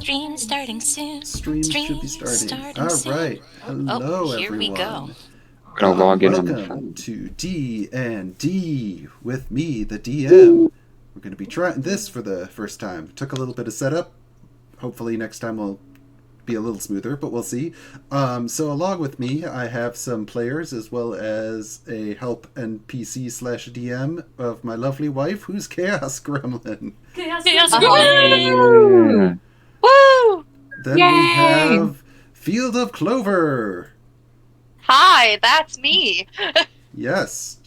Stream starting soon. Stream should be starting. All soon. right. Hello, here everyone. we go. Gonna log in on the Welcome phone. to D&D with me, the DM. We're going to be trying this for the first time. Took a little bit of setup. Hopefully next time will be a little smoother, but we'll see. So along with me, I have some players as well as a help NPC slash DM of my lovely wife, who's Chaos Gremlin. Chaos Yeah. Woo! Then Yay! we have Field of Clover. Hi, that's me. Yes,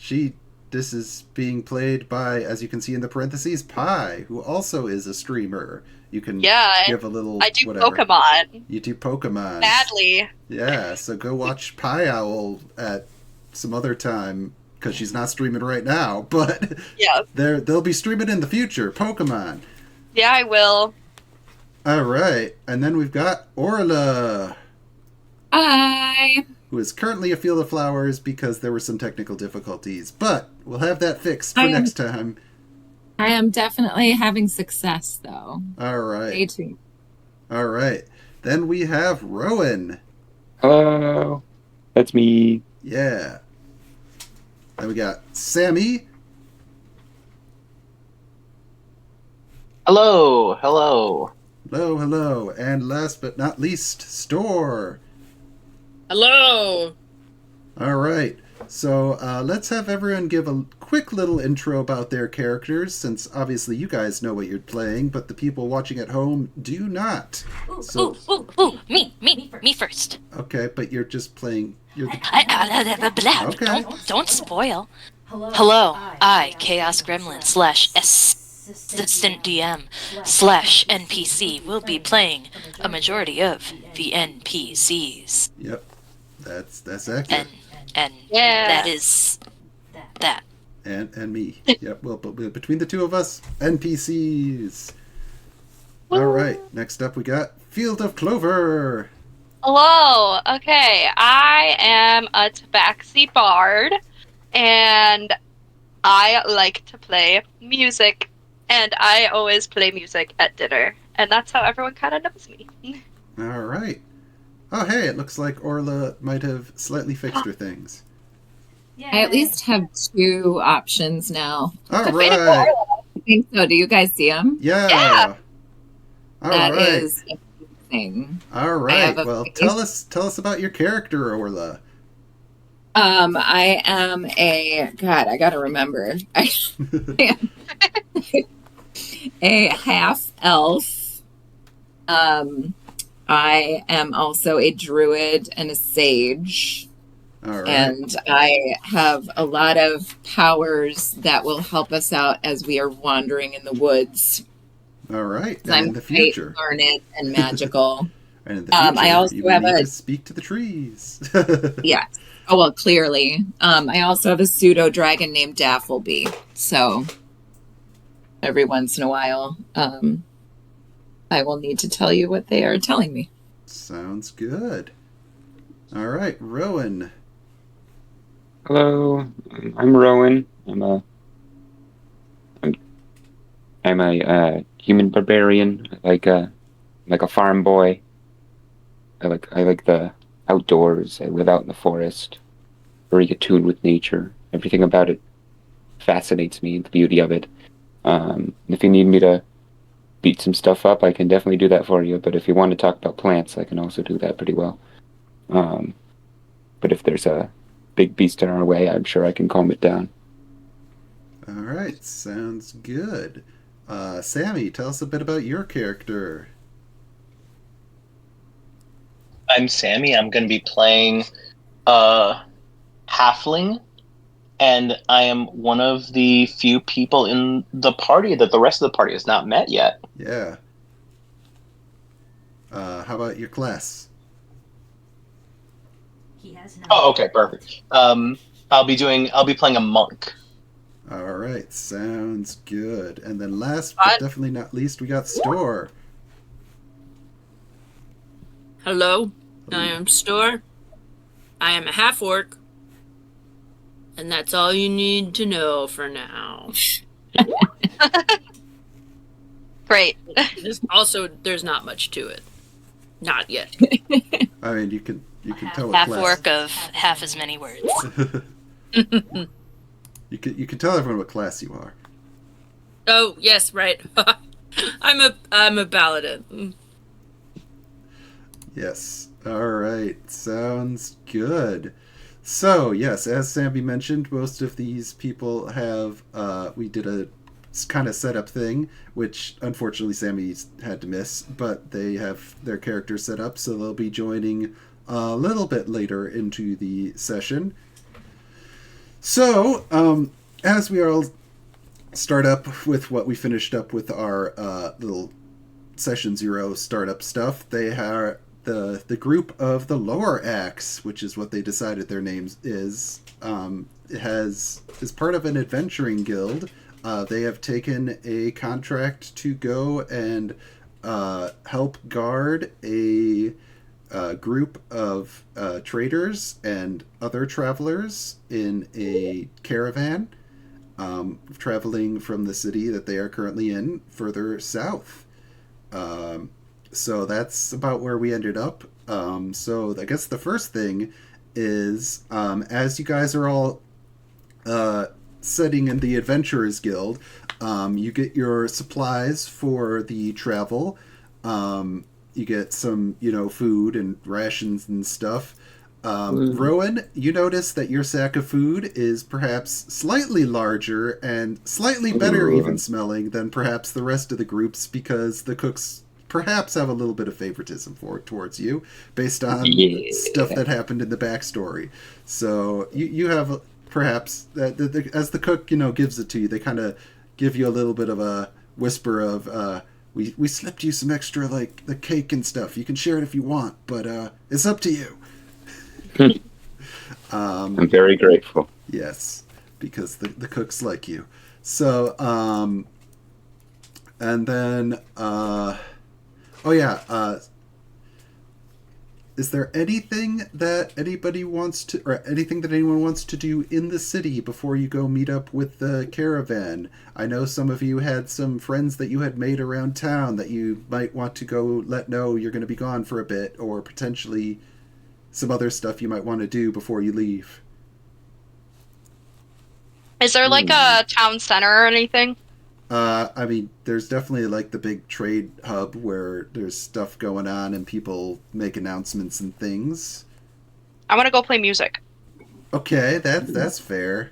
this is being played by, as you can see in the parentheses, Pi, who also is a streamer. You can give a little I do whatever. Pokemon. You do Pokemon. Badly. Yeah, so go watch Pi Owl at some other time, because she's not streaming right now, but Yeah. they'll be streaming in the future, Pokemon. Yeah, I will. Alright, and then we've got Orla, Hi. who is currently a Field of Flowers because there were some technical difficulties, but we'll have that fixed for next time. I am definitely having success, though. All right. Stay tuned. All right. Then we have Rowan. Hello. That's me. Yeah. Then we got Sammy. Hello. Hello, hello. And last but not least, Store. Hello. All right. So let's have everyone give a quick little intro about their characters, since obviously you guys know what you're playing, but the people watching at home do not. So, Me first. okay, but you're just playing. You're the, Okay. Don't spoil. Hello, I, Chaos Gremlin / Assistant DM / NPC, will be playing a majority of the NPCs. Yep. That's accurate. And Yeah. that is that. And me. Yep. Well, but between the two of us, NPCs. All right. Next up, we got Field of Clover. Hello. Okay, I am a Tabaxi bard, and I like to play music, and I always play music at dinner, and that's how everyone kind of knows me. All right. Oh, hey, it looks like Orla might have slightly fixed her things. I at least have two options now. All Way to go, right. Orla. I think so. Do you guys see them? Yeah. Yeah. All That right. is amazing. All I right. have a Well, face. tell us about your character, Orla. I am I gotta remember. I am a half elf. I am also a druid and a sage. All right. And I have a lot of powers that will help us out as we are wandering in the woods. All right. 'Cause And I'm in the quite future. learned and magical. And in the future, I also you will have need a- to speak to the trees. Yeah. Oh, well, clearly. I also have a pseudo dragon named Daffleby. So every once in a while, I will need to tell you what they are telling me. Sounds good. All right, Rowan. Hello. I'm Rowan. I'm a human barbarian, like a farm boy. I like the outdoors. I live out in the forest, very attuned with nature. Everything about it fascinates me, the beauty of it. If you need me to beat some stuff up, I can definitely do that for you. But if you want to talk about plants, I can also do that pretty well. But if there's a big beast in our way, I'm sure I can calm it down. All right, sounds good. Sammy, tell us a bit about your character. I'm Sammy. I'm going to be playing Halfling, and I am one of the few people in the party that the rest of the party has not met yet. Yeah. How about your class? Oh, okay, perfect. I'll be playing a monk. All right, sounds good. And then last but definitely not least, we got Store. Hello. I am Store. I am a half orc. And that's all you need to know for now. Great. There's not much to it. Not yet. I mean, you can tell what Half class. orc of half as many words. You can tell everyone what class you are. Oh yes, right. I'm a paladin. Yes. All right. Sounds good. So yes, as Sammy mentioned, most of these people have. We did a kind of setup thing, which unfortunately Sammy had to miss, but they have their characters set up, so they'll be joining a little bit later into the session. So, as we all start up with what we finished up with our little session 0 startup stuff, they are the group of the Lore Axe, which is what they decided their name is. Is part of an adventuring guild. They have taken a contract to go and help guard a group of traders and other travelers in a caravan traveling from the city that they are currently in further south. So that's about where we ended up. So I guess the first thing is, as you guys are all setting in the Adventurers Guild, you get your supplies for the travel. You get some, food and rations and stuff. Rowan, you notice that your sack of food is perhaps slightly larger and slightly better even smelling than perhaps the rest of the groups, because the cooks perhaps have a little bit of favoritism towards you based on stuff that happened in the backstory. So you have perhaps, as the cook, gives it to you, they kind of give you a little bit of a whisper of, we slipped you some extra, like, the cake and stuff. You can share it if you want, but it's up to you. I'm very grateful. Yes, because the cooks like you. So, and then, is there anything that anybody wants to, or anything that anyone wants to do in the city before you go meet up with the caravan? I know some of you had some friends that you had made around town that you might want to go let know you're going to be gone for a bit, or potentially some other stuff you might want to do before you leave. Is there like a town center or anything? I mean, there's definitely like the big trade hub where there's stuff going on and people make announcements and things. I want to go play music. Okay, that's fair.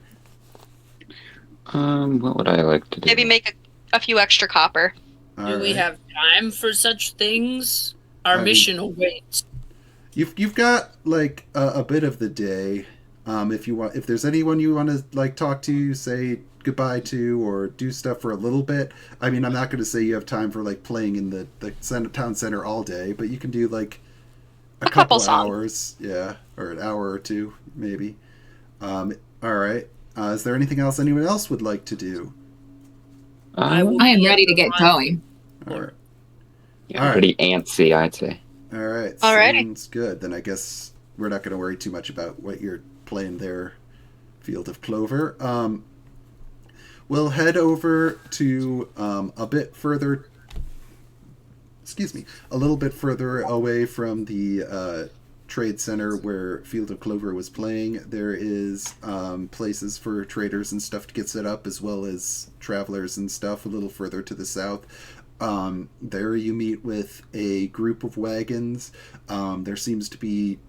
What would I like to do? Maybe make a few extra copper. Do we have time for such things? Our mission awaits. You've got like a bit of the day. If you want, if there's anyone you want to like talk to, say goodbye to, or do stuff for a little bit. I mean, I'm not going to say you have time for like playing in the town center all day, but you can do like a couple hours, or an hour or two maybe. All right. Is there anything else anyone else would like to do? I am ready to get going. All right. Yeah, pretty antsy, I'd say. All right. Alrighty. Sounds good. Then I guess we're not going to worry too much about what you're playing there, Field of Clover. We'll head over to a little bit further away from the trade center where Field of Clover was playing. There is places for traders and stuff to get set up, as well as travelers and stuff a little further to the south. There you meet with a group of wagons. There seems to be,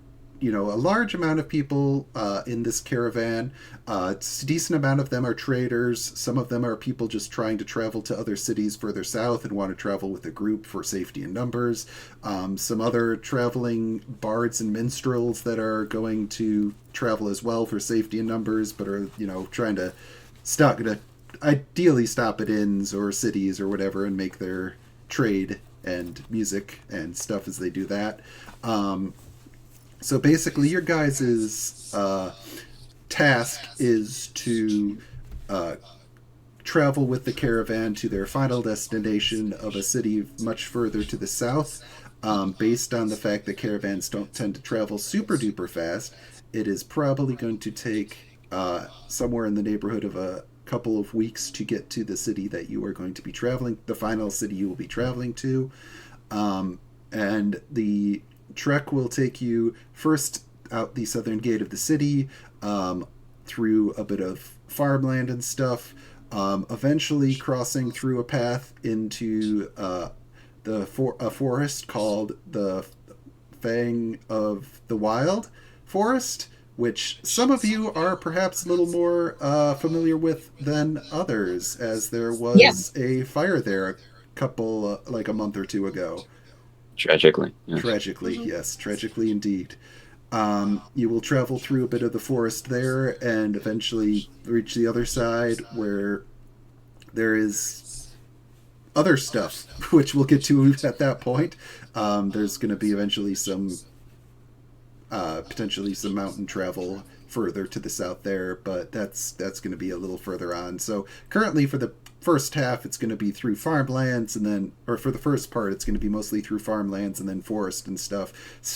a large amount of people in this caravan. A decent amount of them are traders. Some of them are people just trying to travel to other cities further south and want to travel with a group for safety in numbers. Some other traveling bards and minstrels that are going to travel as well for safety in numbers, but are, trying to ideally stop at inns or cities or whatever and make their trade and music and stuff as they do that. So basically your guys' task is to travel with the caravan to their final destination of a city much further to the south. Based on the fact that caravans don't tend to travel super duper fast, it is probably going to take somewhere in the neighborhood of a couple of weeks to get to the city that you are going to be traveling, the final city you will be traveling to. And the trek will take you first out the southern gate of the city, through a bit of farmland and stuff, eventually crossing through a path into a forest called the Fang of the Wild Forest, which some of you are perhaps a little more familiar with than others, as there was a fire there a couple, like a month or two ago. Tragically. Yes. Tragically, yes. Tragically indeed. You will travel through a bit of the forest there and eventually reach the other side where there is other stuff, which we'll get to at that point. There's going to be eventually some, potentially some mountain travel further to the south there, but that's going to be a little further on. So currently for the first half, it's going to be through farmlands, and then, or for the first part, it's going to be mostly through farmlands and then forest and stuff.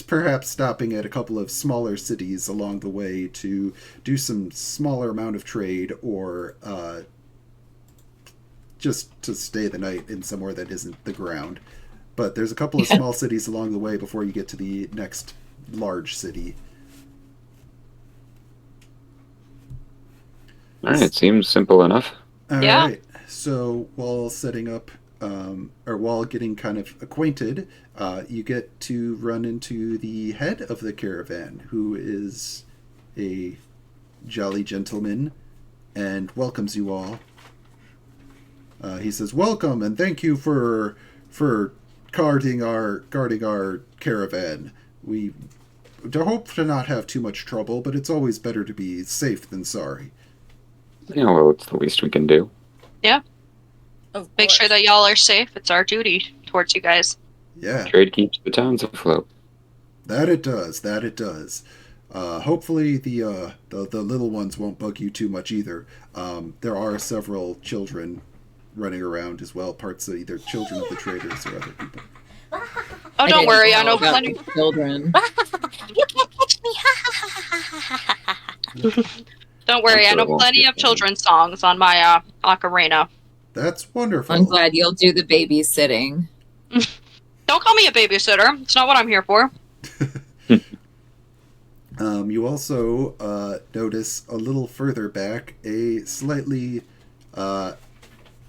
Perhaps stopping at a couple of smaller cities along the way to do some smaller amount of trade, or just to stay the night in somewhere that isn't the ground. But there's a couple of small cities along the way before you get to the next large city. All right, seems simple enough. All right. So while setting up, or while getting kind of acquainted, you get to run into the head of the caravan, who is a jolly gentleman, and welcomes you all. He says, "Welcome, and thank you for guarding our caravan. We hope to not have too much trouble, but it's always better to be safe than sorry." Yeah, well, it's the least we can do. Yeah. Of Make sure that y'all are safe. It's our duty towards you guys. Yeah. Trade keeps the towns afloat. That it does. That it does. Hopefully the little ones won't bug you too much either. There are several children running around as well, parts of either children of the traders or other people. Oh, don't worry. I know plenty. Children. You can't catch me. Don't worry. I know plenty of children's songs on my ocarina. That's wonderful. I'm glad you'll do the babysitting. Don't call me a babysitter. It's not what I'm here for. You also notice a little further back a slightly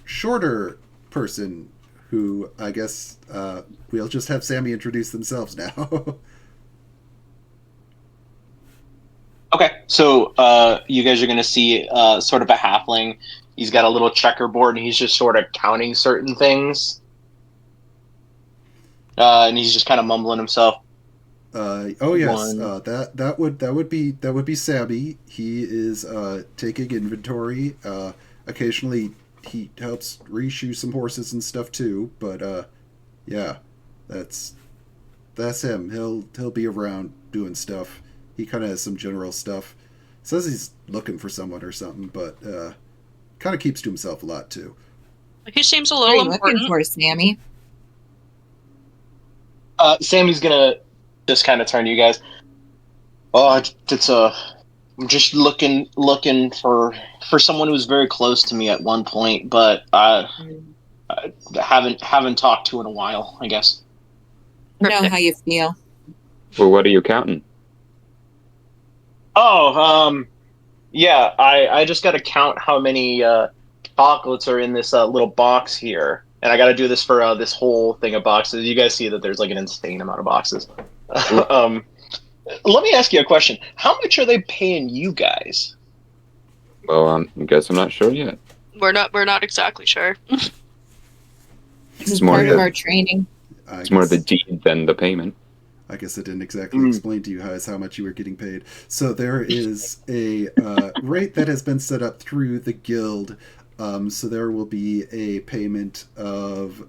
shorter person who, I guess, we'll just have Sammy introduce themselves now. Okay, so you guys are going to see sort of a halfling. He's got a little checkerboard, and he's just sort of counting certain things. And he's just kind of mumbling himself. Oh yes, that would be Sammy. He is taking inventory. Occasionally, he helps reshoe some horses and stuff too. But yeah, that's him. He'll be around doing stuff. He kind of has some general stuff. Says he's looking for someone or something, but kind of keeps to himself a lot too. He seems a What are little you important. looking for, Sammy? Sammy's gonna just kind of turn to you guys. Oh, I'm just looking for someone who was very close to me at one point, but I haven't talked to in a while, I guess. I know how you feel. Well, what are you counting? Oh, yeah, I just got to count how many chocolates are in this little box here. And I got to do this for this whole thing of boxes. You guys see that there's like an insane amount of boxes. Let me ask you a question. How much are they paying you guys? Well, I guess I'm not sure yet. We're not exactly sure. This is more part of the- our training. It's more the deed than the payment. I guess I didn't exactly explain to you how much you were getting paid. So there is a rate that has been set up through the guild. So there will be a payment of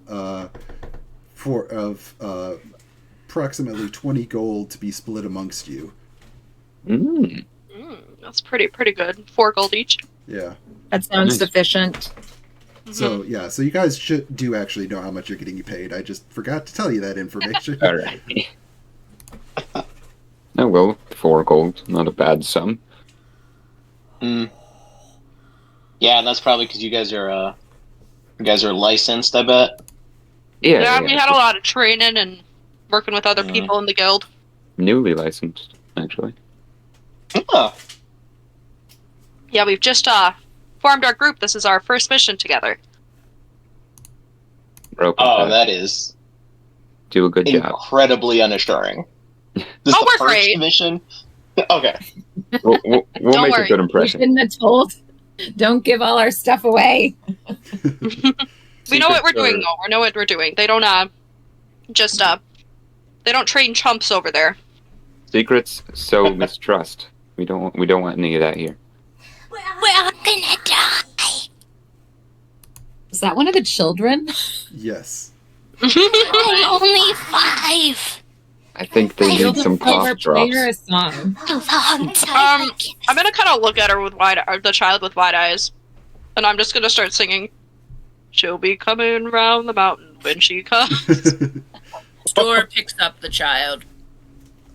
approximately 20 gold to be split amongst you. That's pretty good. 4 gold each. Yeah. That sounds Nice. sufficient. So yeah, so you guys do actually know how much you're getting paid. I just forgot to tell you that information. All right. Oh well, 4 gold, not a bad sum. Yeah, and that's probably because you guys are licensed, I bet. Yeah, we had a lot of training and working with other Yeah. people in the guild. Newly licensed, actually. Oh, Yeah, we've just formed our group. This is our first mission together. We're open to that is do a good job. incredibly unassuring. This is Oh, the we're first great. mission. Okay. We'll Don't make worry. a good We impression. shouldn't have told. Don't give all our stuff away. We know what we're Secrets doing, are- though. We know what we're doing. They don't they don't train chumps over there. Secrets sow mistrust. We don't want any of that here. We're all gonna die. Is that one of the children? Yes. I'm only 5. I think they Kill need some them over, cough play drops. her a song. A long time. I'm gonna kind of look at her with the child with wide eyes, and I'm just gonna start singing. She'll be coming round the mountain when she comes. Store picks up the child.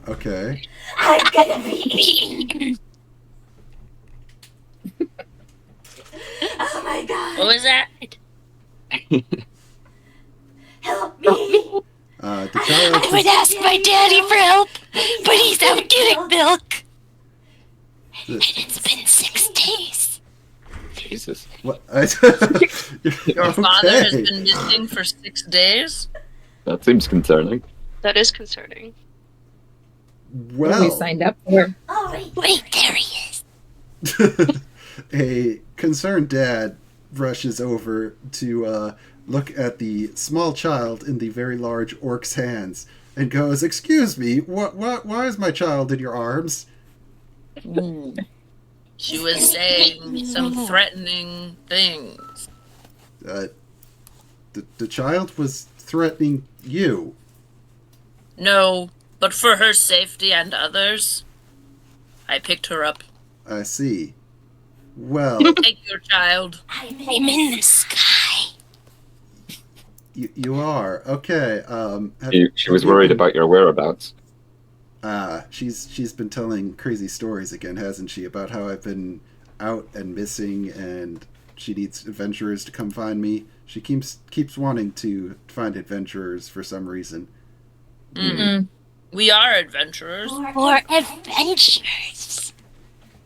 Okay. I'm gonna be eaten. Oh my god. What was that? Help me. The child. I would ask my daddy for help, but he's out getting milk. And it's been 6 days. Jesus. What? Your father has been missing for 6 days? That seems concerning. That is concerning. What we Well, signed up for. Oh, wait, there he is. a concerned dad rushes over to look at the small child in the very large orc's hands and goes, "Excuse me, why is my child in your arms?" She was saying some threatening things. The child was threatening you. No, but for her safety and others, I picked her up. I see. Well, Take your child. I'm in the sky. you are okay. She was worried about your whereabouts. She's been telling crazy stories again, hasn't she? About how I've been out and missing, and she needs adventurers to come find me. She keeps wanting to find adventurers for some reason. Mm-hmm. We are adventurers. For adventures.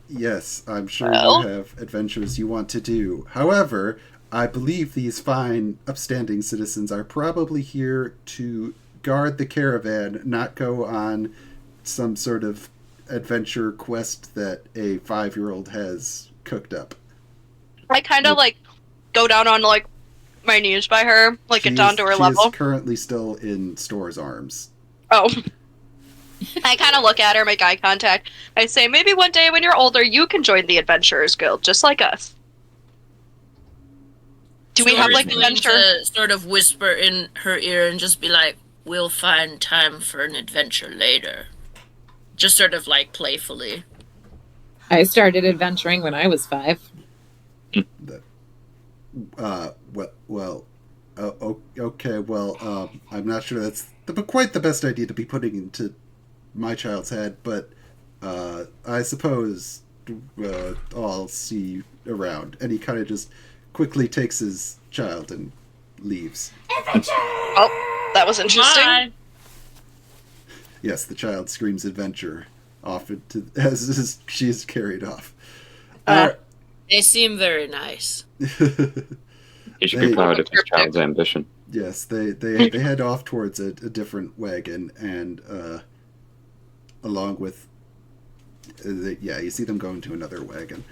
Yes, I'm sure Well. you have adventures you want to do. However, I believe these fine, upstanding citizens are probably here to guard the caravan, not go on some sort of adventure quest that a 5-year-old has cooked up. I kind of go down on my knees by her, get down to her She level. is currently still in Store's arms. Oh. I kind of look at her, make eye contact. I say, maybe one day when you're older, you can join the Adventurers Guild, just like us. Do we have Story's going adventure? to sort of whisper in her ear and just be like, "We'll find time for an adventure later." Just sort of playfully. I started adventuring when I was 5. Okay, I'm not sure that's quite the best idea to be putting into my child's head, but I suppose I'll see you around. And he kind of just quickly takes his child and leaves. Oh, that was interesting. Bye. Yes, the child screams adventure off as she is carried off. They seem very nice. You should be proud of his child's ambition. Yes, they head off towards a different wagon, and along with you see them going to another wagon.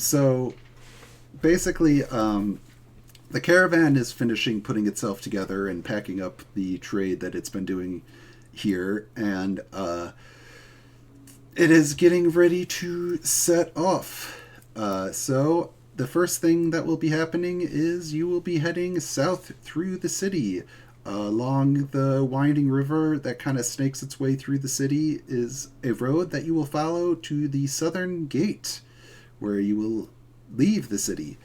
So basically, the caravan is finishing putting itself together and packing up the trade that it's been doing here, and it is getting ready to set off. So the first thing that will be happening is you will be heading south through the city. Along the winding river that kind of snakes its way through the city is a road that you will follow to the southern gate, where you will leave the city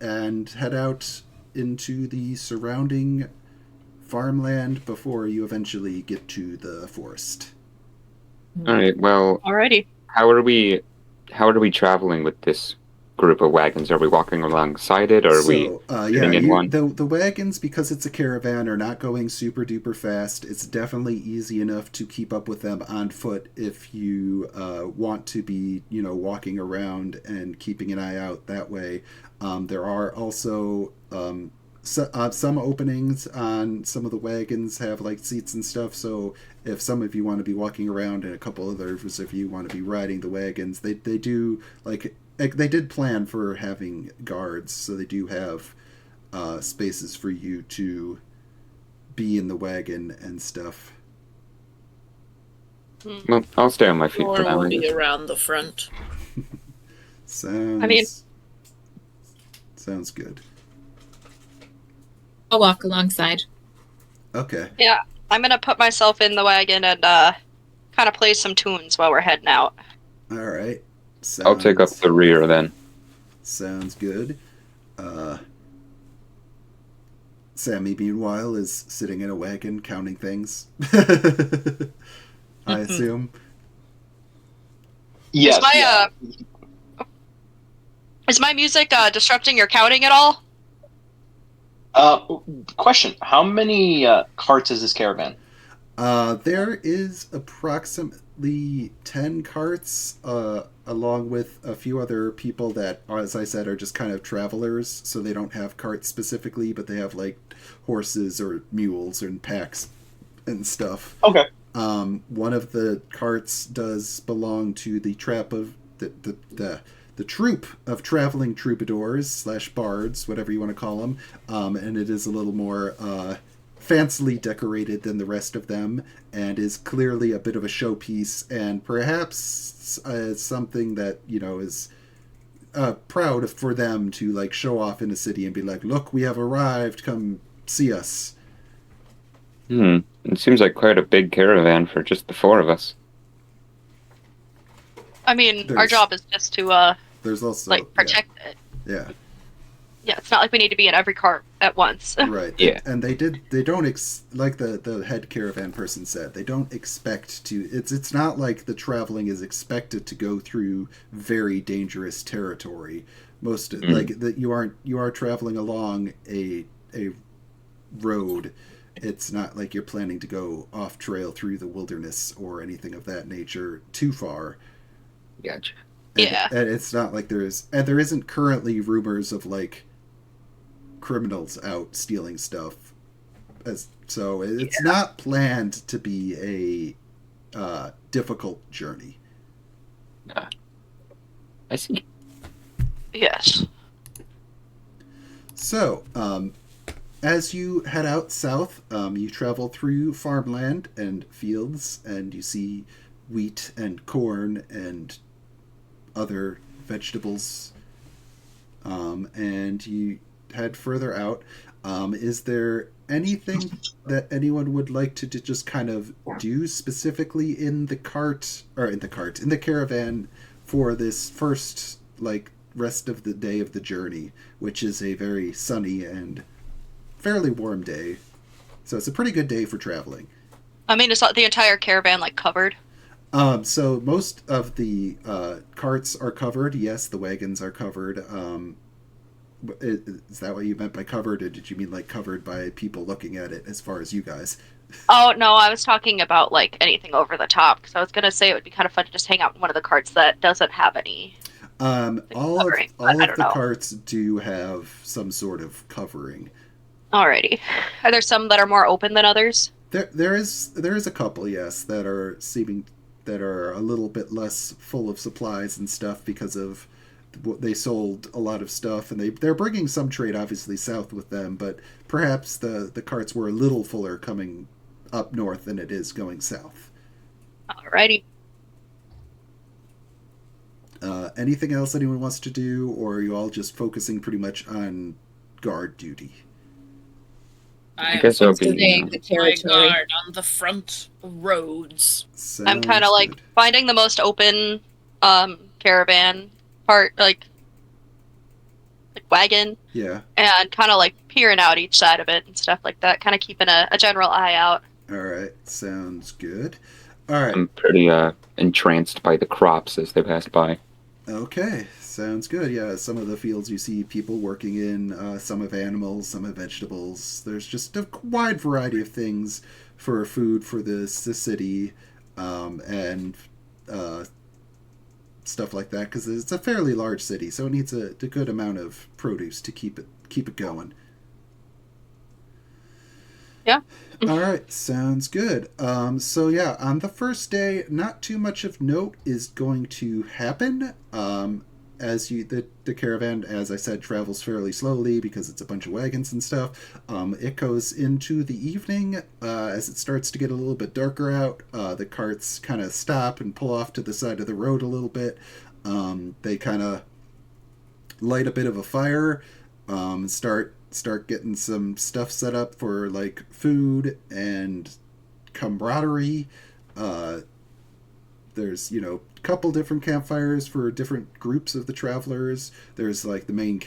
and head out into the surrounding farmland before you eventually get to the forest. All right. Well, Alrighty. how are we traveling with this group of wagons? Are we walking alongside it, or are we sitting in one? The wagons, because it's a caravan, are not going super duper fast. It's definitely easy enough to keep up with them on foot if you want to be, walking around and keeping an eye out that way. There are also some openings on some of the wagons have like seats and stuff. So if some of you want to be walking around and a couple others of you want to be riding the wagons, they do they did plan for having guards, so they do have spaces for you to be in the wagon and stuff. Well, I'll stay on my feet for now. Normally around the front. Sounds good. I'll walk alongside. Okay. Yeah, I'm gonna put myself in the wagon and kind of play some tunes while we're heading out. All right. I'll take up the rear then. Sounds good. Sammy, meanwhile, is sitting in a wagon counting things. I assume. Yes. Is my music disrupting your counting at all? Question: how many carts is this caravan? There is approximately 10 carts, along with a few other people that, as I said, are just kind of travelers, so they don't have carts specifically, but they have like horses or mules and packs and stuff. Okay. One of the carts does belong to the the troop of traveling troubadours / bards, whatever you want to call them, and it is a little more fancily decorated than the rest of them, and is clearly a bit of a showpiece, and perhaps something that is proud for them to like show off in a city and be like, "Look, we have arrived. Come see us." It seems like quite a big caravan for just the four of us. I mean, our job is just to there's also protect it. Yeah. Yeah, it's not like we need to be in every cart at once. Right. Yeah. And they don't like the head caravan person said, they don't expect to, it's not like the traveling is expected to go through very dangerous territory. Like that you are traveling along a road. It's not like you're planning to go off trail through the wilderness or anything of that nature too far. Gotcha. And it's not like there isn't currently rumors of like criminals out stealing stuff, so it's not planned to be a difficult journey. I see. Yes. So, as you head out south, you travel through farmland and fields, and you see wheat and corn and other vegetables, and you head further out. Is there anything that anyone would like to just kind of do specifically in the caravan for this first rest of the day of the journey, which is a very sunny and fairly warm day? So it's a pretty good day for traveling. I mean, is the entire caravan covered? So most of the carts are covered. Yes, the wagons are covered. Is that what you meant by covered, or did you mean covered by people looking at it as far as you guys? Oh, no, I was talking about anything over the top, because I was going to say it would be kind of fun to just hang out in one of the carts that doesn't have any all of the carts do have some sort of covering. Alrighty. Are there some that are more open than others? There is a couple, yes, that are a little bit less full of supplies and stuff because of they sold a lot of stuff, and they're bringing some trade obviously south with them, but perhaps the carts were a little fuller coming up north than it is going south. Alrighty. Anything else anyone wants to do, or are you all just focusing pretty much on guard duty? I guess I'll be the territory guard on the front roads. Sounds I'm kind of good. finding the most open caravan part, wagon. Yeah. And kind of peering out each side of it and stuff like that, kind of keeping a general eye out. All right, sounds good. All right. I'm pretty entranced by the crops as they pass by. Okay, Sounds good. Yeah, some of the fields you see people working in, some have animals, some have vegetables. There's just a wide variety of things for food for the city, and uh, stuff like that. Because it's a fairly large city, so it needs a good amount of produce to keep it going. Yeah. All right, sounds good. So yeah, on the first day, not too much of note is going to happen. As the caravan, as I said, travels fairly slowly because it's a bunch of wagons and stuff. It goes into the evening as it starts to get a little bit darker out. The carts kind of stop and pull off to the side of the road a little bit. They kind of light a bit of a fire, start getting some stuff set up for like food and camaraderie. There's a couple different campfires for different groups of the travelers. There's like the main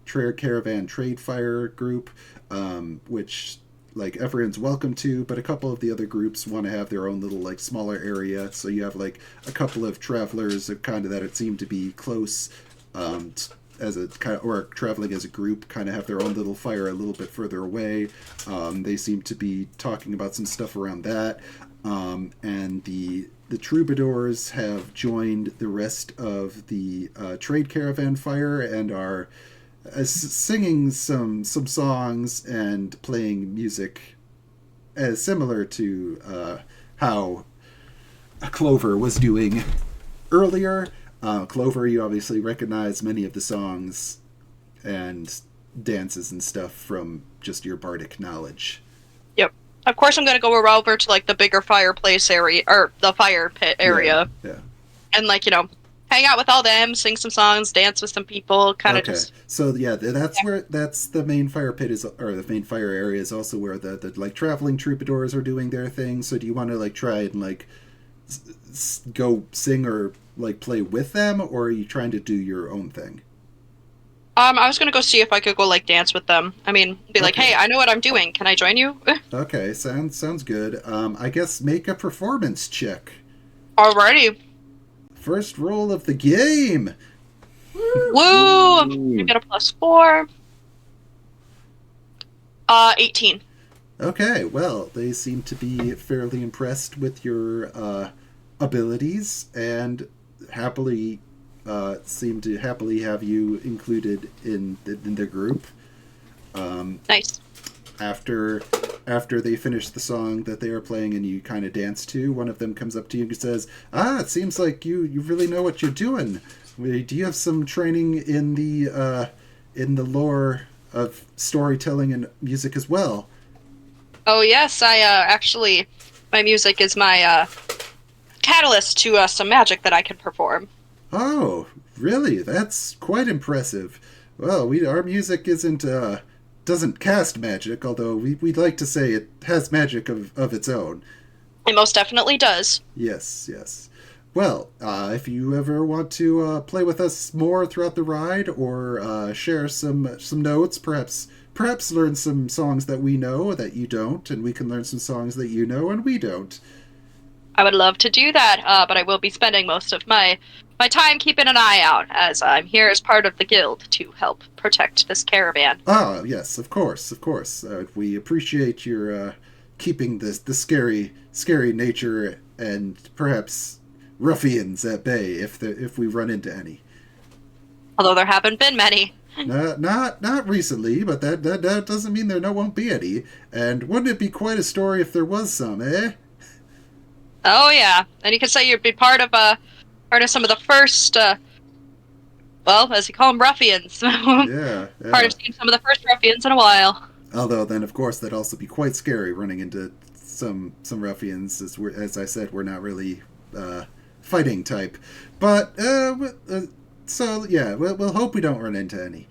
caravan trade fire group, which like everyone's welcome to, but a couple of the other groups want to have their own little like smaller area. So you have like a couple of travelers kind of that it seem to be close, as a kind of, or traveling as a group, kind of have their own little fire a little bit further away. They seem to be talking about some stuff around that, and the troubadours have joined the rest of the trade caravan fire and are singing some songs and playing music as similar to how Clover was doing earlier. Clover, you obviously recognize many of the songs and dances and stuff from just your bardic knowledge. Yep. Of course, I'm gonna go over to like the bigger fireplace area or the fire pit area, Yeah. and like hang out with all them, sing some songs, dance with some people, kind of just. So yeah, that's the main fire pit is, or the main fire area is also where the like traveling troubadours are doing their thing. So do you want to like try and like go sing or like play with them, or are you trying to do your own thing? I was gonna go see if I could go like dance with them. I mean, be like, Okay. hey, I know what I'm doing. Can I join you? Okay, sounds good. I guess make a performance check. Alrighty. First roll of the game. Woo! You get a +4. 18. Okay, well, they seem to be fairly impressed with your abilities and happily seem to happily have you included in the group. Nice. After they finish the song that they are playing and you kind of dance to, one of them comes up to you and says, it seems like you really know what you're doing. Do you have some training in the lore of storytelling and music as well? Oh yes, I actually, my music is my catalyst to some magic that I can perform. Oh, really? That's quite impressive. Well, our music doesn't cast magic, although we'd like to say it has magic of its own. It most definitely does. Yes. Well, if you ever want to play with us more throughout the ride, or share some notes, perhaps learn some songs that we know that you don't, and we can learn some songs that you know and we don't. I would love to do that, but I will be spending most of my time keeping an eye out, as I'm here as part of the guild to help protect this caravan. Ah, yes, of course. We appreciate your keeping the scary nature and perhaps ruffians at bay if we run into any. Although there haven't been many. Not recently, but that doesn't mean there won't be any. And wouldn't it be quite a story if there was some, eh? Oh yeah, and you could say you'd be part of some of the first, well, as you call them, ruffians. Yeah. Part of seeing some of the first ruffians in a while. Although then, of course, that'd also be quite scary running into some ruffians. As I said, we're not really fighting type, but so yeah, we'll hope we don't run into any.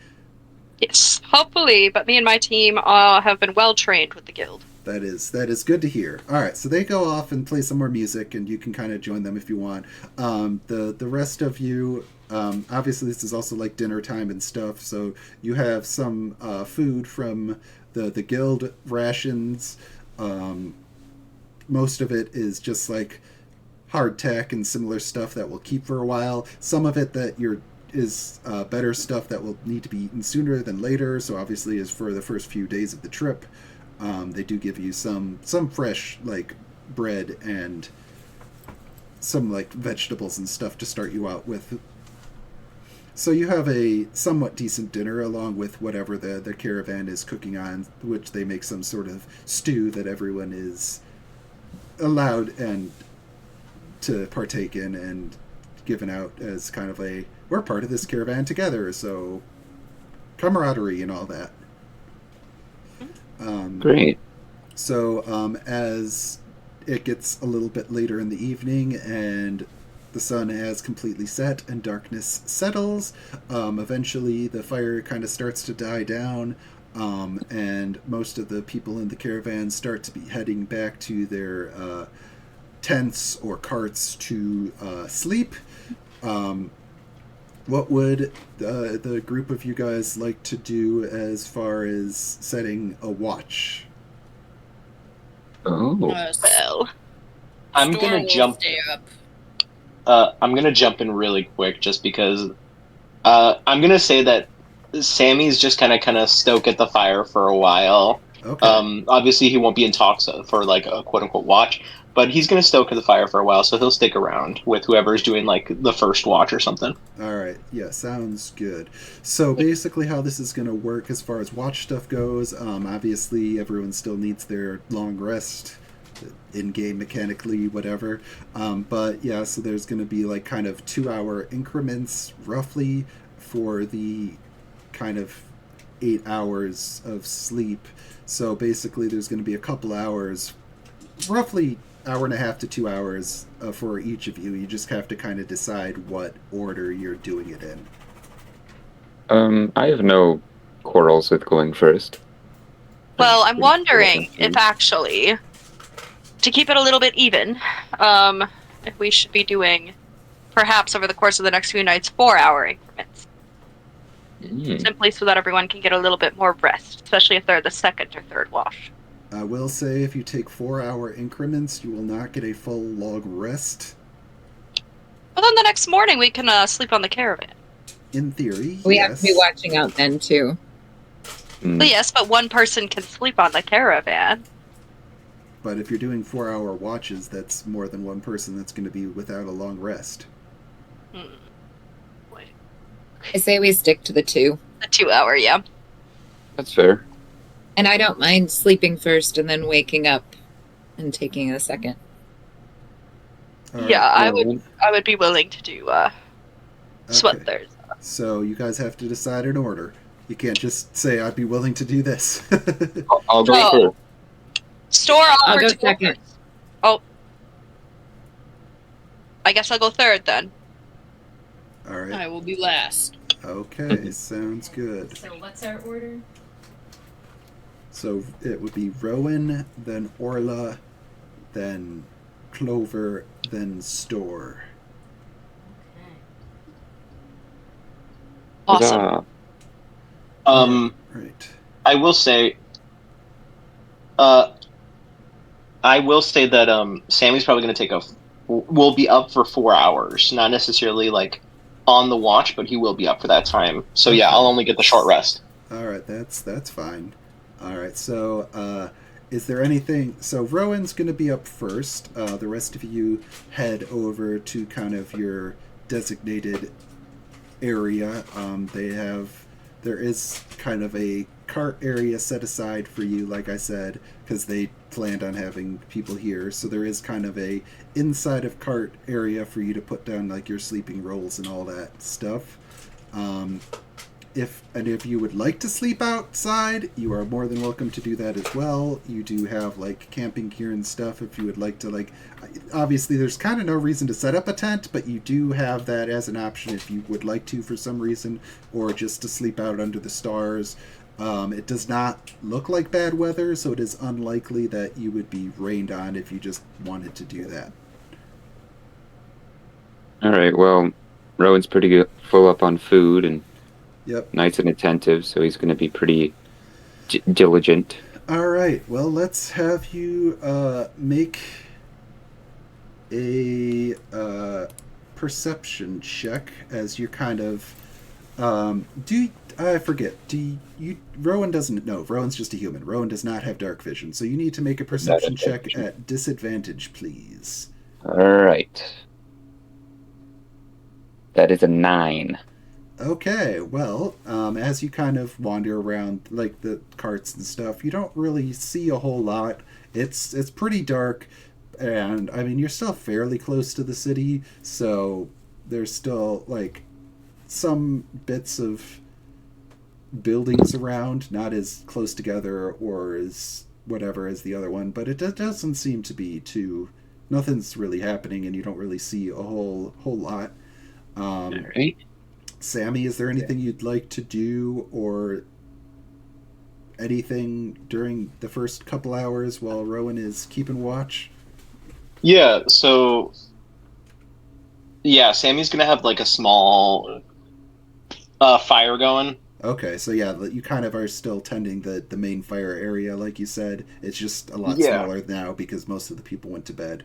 Yes, hopefully. But me and my team have been well trained with the guild. That is good to hear. All right, so they go off and play some more music, and you can kind of join them if you want. The rest of you, obviously, this is also like dinner time and stuff. So you have some food from the guild rations. Most of it is just like hardtack and similar stuff that will keep for a while. Some of it that you're is better stuff that will need to be eaten sooner than later. So obviously, as for the first few days of the trip, they do give you some fresh like bread and some like vegetables and stuff to start you out with. So you have a somewhat decent dinner along with whatever the caravan is cooking on, which they make some sort of stew that everyone is allowed and to partake in and given out as kind of a we're part of this caravan together, so camaraderie and all that. Great. So as it gets a little bit later in the evening and the sun has completely set and darkness settles, eventually the fire kind of starts to die down, and most of the people in the caravan start to be heading back to their tents or carts to sleep. What would the group of you guys like to do as far as setting a watch? Oh. Well, I'm Storm gonna will jump. stay up. I'm gonna jump in really quick just because I'm gonna say that Sammy's just kind of stoke at the fire for a while. Okay. Obviously he won't be in talks for like a quote unquote watch, but he's gonna stoke at the fire for a while, so he'll stick around with whoever's doing like the first watch or something. All right. Yeah, sounds good. So basically, how this is going to work as far as watch stuff goes, obviously everyone still needs their long rest, in-game mechanically, whatever. But yeah, so there's going to be like kind of 2-hour increments roughly for the kind of 8 hours of sleep. So basically, there's going to be a couple hours, roughly hour and a half to 2 hours for each of you. You just have to kind of decide what order you're doing it in. I have no quarrels with going first. well, I'm wondering if actually, to keep it a little bit even, if we should be doing, perhaps over the course of the next few nights, 4-hour increments. Simply so that everyone can get a little bit more rest, especially if they're the second or third wash. I will say if you take 4-hour increments, you will not get a full log rest. Well, then the next morning we can sleep on the caravan. In theory, We yes. have to be watching out then too. Well, yes, but one person can sleep on the caravan. But if you're doing 4-hour watches, that's more than one person that's going to be without a long rest. Wait. I say we stick to the 2. The 2-hour, yeah. That's fair. And I don't mind sleeping first and then waking up and taking a second. All right. Yeah, I would be willing to do sweat Okay. thirds. So you guys have to decide an order. You can't just say, I'd be willing to do this. I'll go No. first. Store I'll offer go to go second. first. Oh. I guess I'll go third then. All right. I will be last. Okay, sounds good. So what's our order? So it would be Rowan, then Orla, then Clover, then Store. Okay. Awesome. Huzzah. Right. I will say that Sammy's probably going to will be up for 4 hours, not necessarily like on the watch, but he will be up for that time. So yeah, I'll only get the short rest. All right, that's fine. All right, so is there anything? So Rowan's going to be up first. The rest of you head over to kind of your designated area. There is kind of a cart area set aside for you, like I said, because they planned on having people here. So there is kind of a inside of cart area for you to put down like your sleeping rolls and all that stuff. If you would like to sleep outside, you are more than welcome to do that as well. You do have like camping gear and stuff if you would like to, like, obviously there's kind of no reason to set up a tent, but you do have that as an option if you would like to for some reason, or just to sleep out under the stars. It does not look like bad weather, so it is unlikely that you would be rained on if you just wanted to do that. All right. Well, Rowan's pretty good, full up on food and Yep. nice and attentive, so he's going to be pretty diligent. All right. Well, let's have you make a perception check as you're kind of. I forget? Rowan doesn't know. Rowan's just a human. Rowan does not have dark vision, so you need to make a perception check at disadvantage, please. All right. That is a 9. Okay, well, as you kind of wander around, like the carts and stuff, you don't really see a whole lot. It's pretty dark, and I mean you're still fairly close to the city, so there's still like some bits of buildings around, not as close together or as whatever as the other one, but it doesn't seem to be too. Nothing's really happening, and you don't really see a whole lot. All right. Sammy, is there anything you'd like to do or anything during the first couple hours while Rowan is keeping watch? Yeah, so Sammy's gonna have like a small fire going. Okay, so yeah, you kind of are still tending the main fire area, like you said. It's just a lot smaller now because most of the people went to bed.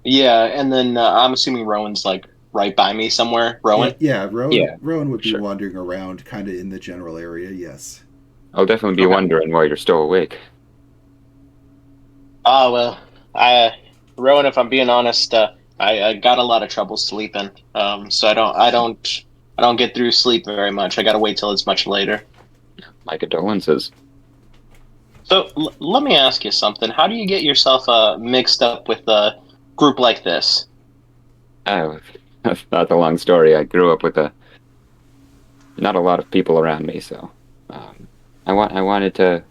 Yeah, and then I'm assuming Rowan's like right by me somewhere. Rowan? Rowan would be sure. wandering around kind of in the general area, yes. I'll definitely be wondering why you're still awake. Oh, well, Rowan, if I'm being honest, I got a lot of trouble sleeping. So I don't get through sleep very much. I gotta wait till it's much later. My condolences. So let me ask you something. How do you get yourself mixed up with a group like this? Oh, that's not a long story. I grew up with not a lot of people around me, so I wanted to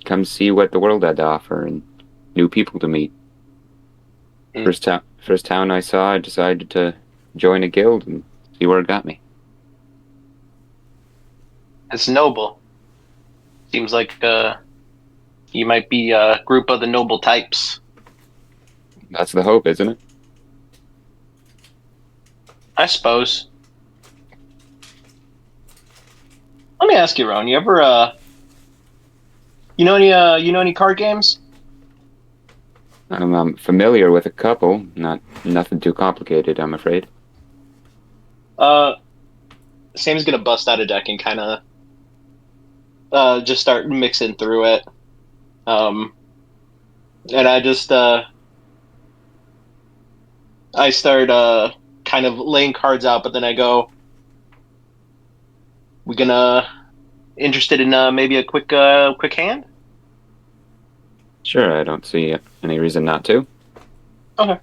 come see what the world had to offer and new people to meet. First town I saw, I decided to join a guild and see where it got me. It's noble. Seems like you might be a group of the noble types. That's the hope, isn't it? I suppose. Let me ask you, Ron. You ever you know any card games? I'm familiar with a couple. Nothing too complicated, I'm afraid. Sam's gonna bust out a deck and kind of just start mixing through it. And I just I start kind of laying cards out, but then I go, "We gonna interested in maybe a quick hand?" Sure, I don't see any reason not to. Okay.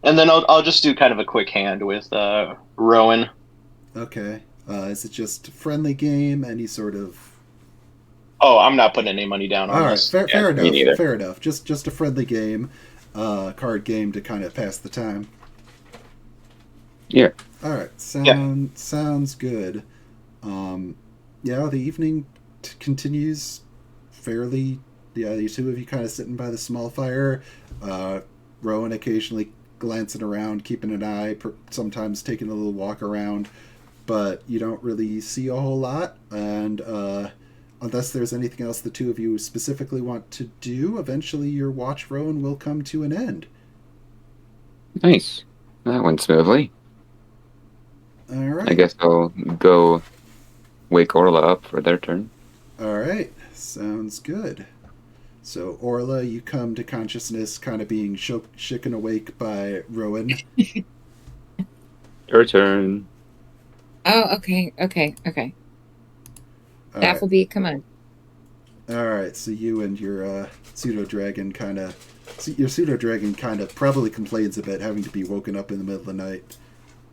And then I'll just do kind of a quick hand with Rowan. Okay. Is it just a friendly game? Any sort of... Oh, I'm not putting any money down on this. Fair enough. Me neither. Fair enough. Just a friendly game, card game to kind of pass the time. Yeah. All right. Sounds good. Yeah, the evening continues fairly. Yeah, the two of you kind of sitting by the small fire. Rowan occasionally glancing around, keeping an eye, sometimes taking a little walk around, but you don't really see a whole lot. And unless there's anything else the two of you specifically want to do, eventually your watch, Rowan, will come to an end. Nice. That went smoothly. All right. I guess I'll go wake Orla up for their turn. All right. Sounds good. So, Orla, you come to consciousness kind of being shaken awake by Rowan. Your turn. Oh, okay. Daffleby, come on. All right, so you and your pseudo-dragon kind of... Your pseudo-dragon kind of probably complains a bit having to be woken up in the middle of the night.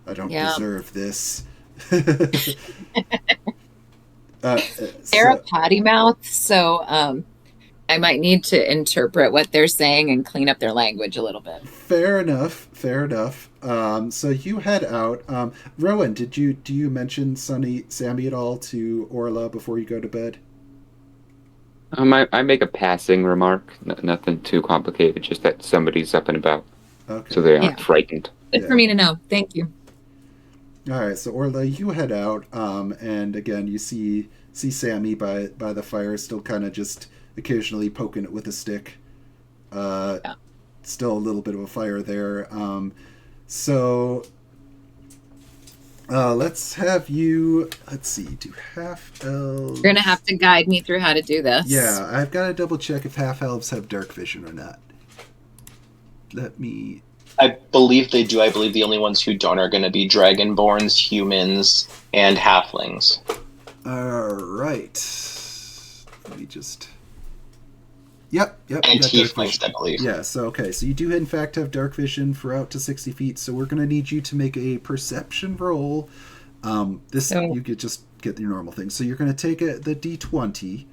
I don't deserve this. They're a potty mouth, so I might need to interpret what they're saying and clean up their language a little bit. Fair enough. So you head out. Rowan, do you mention Sammy at all to Orla before you go to bed? I make a passing remark. Nothing too complicated, just that somebody's up and about. Okay. So they aren't frightened. Good for me to know. Thank you. All right, so Orla, you head out, and again, you see Sammy by the fire, still kind of just occasionally poking it with a stick. Still a little bit of a fire there. So let's have you. Let's see. Do half elves? You're gonna have to guide me through how to do this. Yeah, I've got to double check if half elves have dark vision or not. Let me. I believe they do. I believe the only ones who don't are going to be dragonborns, humans, and halflings. All right. Let me just. Yep. And tieflings, I believe. Yeah. So okay. So you do in fact have dark vision for out to 60 feet. So we're going to need you to make a perception roll. You could just get your normal thing. So you're going to take the d20,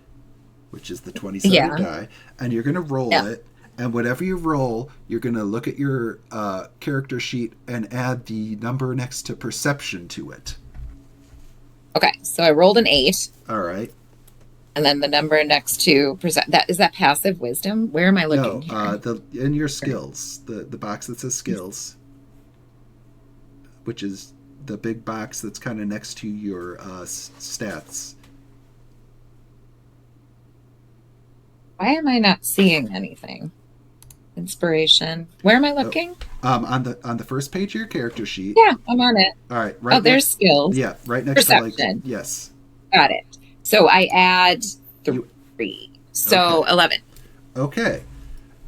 which is the 20-sided die, and you're going to roll it. And whatever you roll, you're going to look at your character sheet and add the number next to perception to it. Okay, so I rolled an 8. All right. And then the number next to is that passive wisdom? Where am I looking? No, in your skills, the box that says skills, which is the big box that's kind of next to your stats. Why am I not seeing anything? Inspiration. Where am I looking? On the first page of your character sheet. Yeah, I'm on it. All right. Right. There's skills. Yeah, right next Perception. to like yes. Got it. So I add 3. So okay. 11. Okay.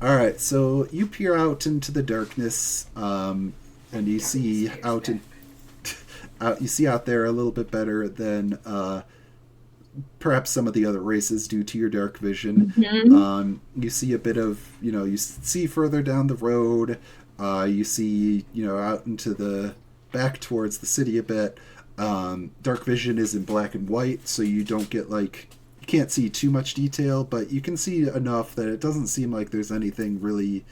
All right. So you peer out into the darkness, and you see out there a little bit better than perhaps some of the other races due to your dark vision. Mm-hmm. You see a bit of, you see further down the road. You see, out into the back towards the city a bit. Dark vision is in black and white, so you don't get you can't see too much detail, but you can see enough that it doesn't seem like there's anything really,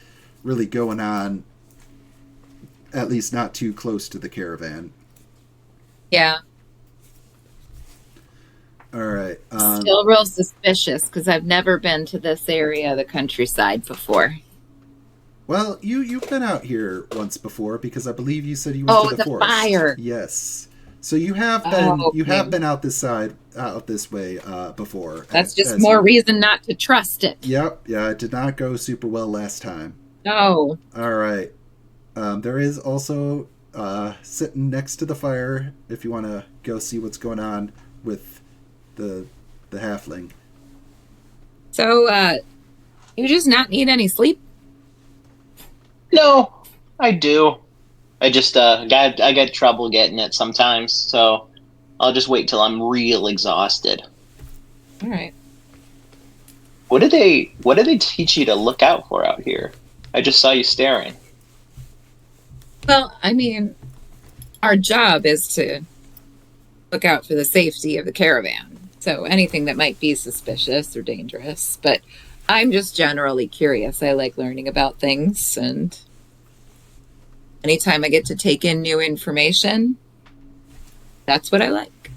really going on, at least not too close to the caravan. Yeah. All right. Still real suspicious because I've never been to this area of the countryside before. Well, you've been out here once before because I believe you said you went to the forest. Fire. Yes. So you have been you have been out this way before. That's just more reason not to trust it. Yep. Yeah, it did not go super well last time. No. All right. There is also sitting next to the fire if you want to go see what's going on with the halfling. So, you just not need any sleep? No, I do. I just I get trouble getting it sometimes, so I'll just wait till I'm real exhausted. All right. What did they teach you to look out for out here? I just saw you staring. Well, I mean, our job is to look out for the safety of the caravan. So anything that might be suspicious or dangerous, but I'm just generally curious. I like learning about things, and anytime I get to take in new information, that's what I like.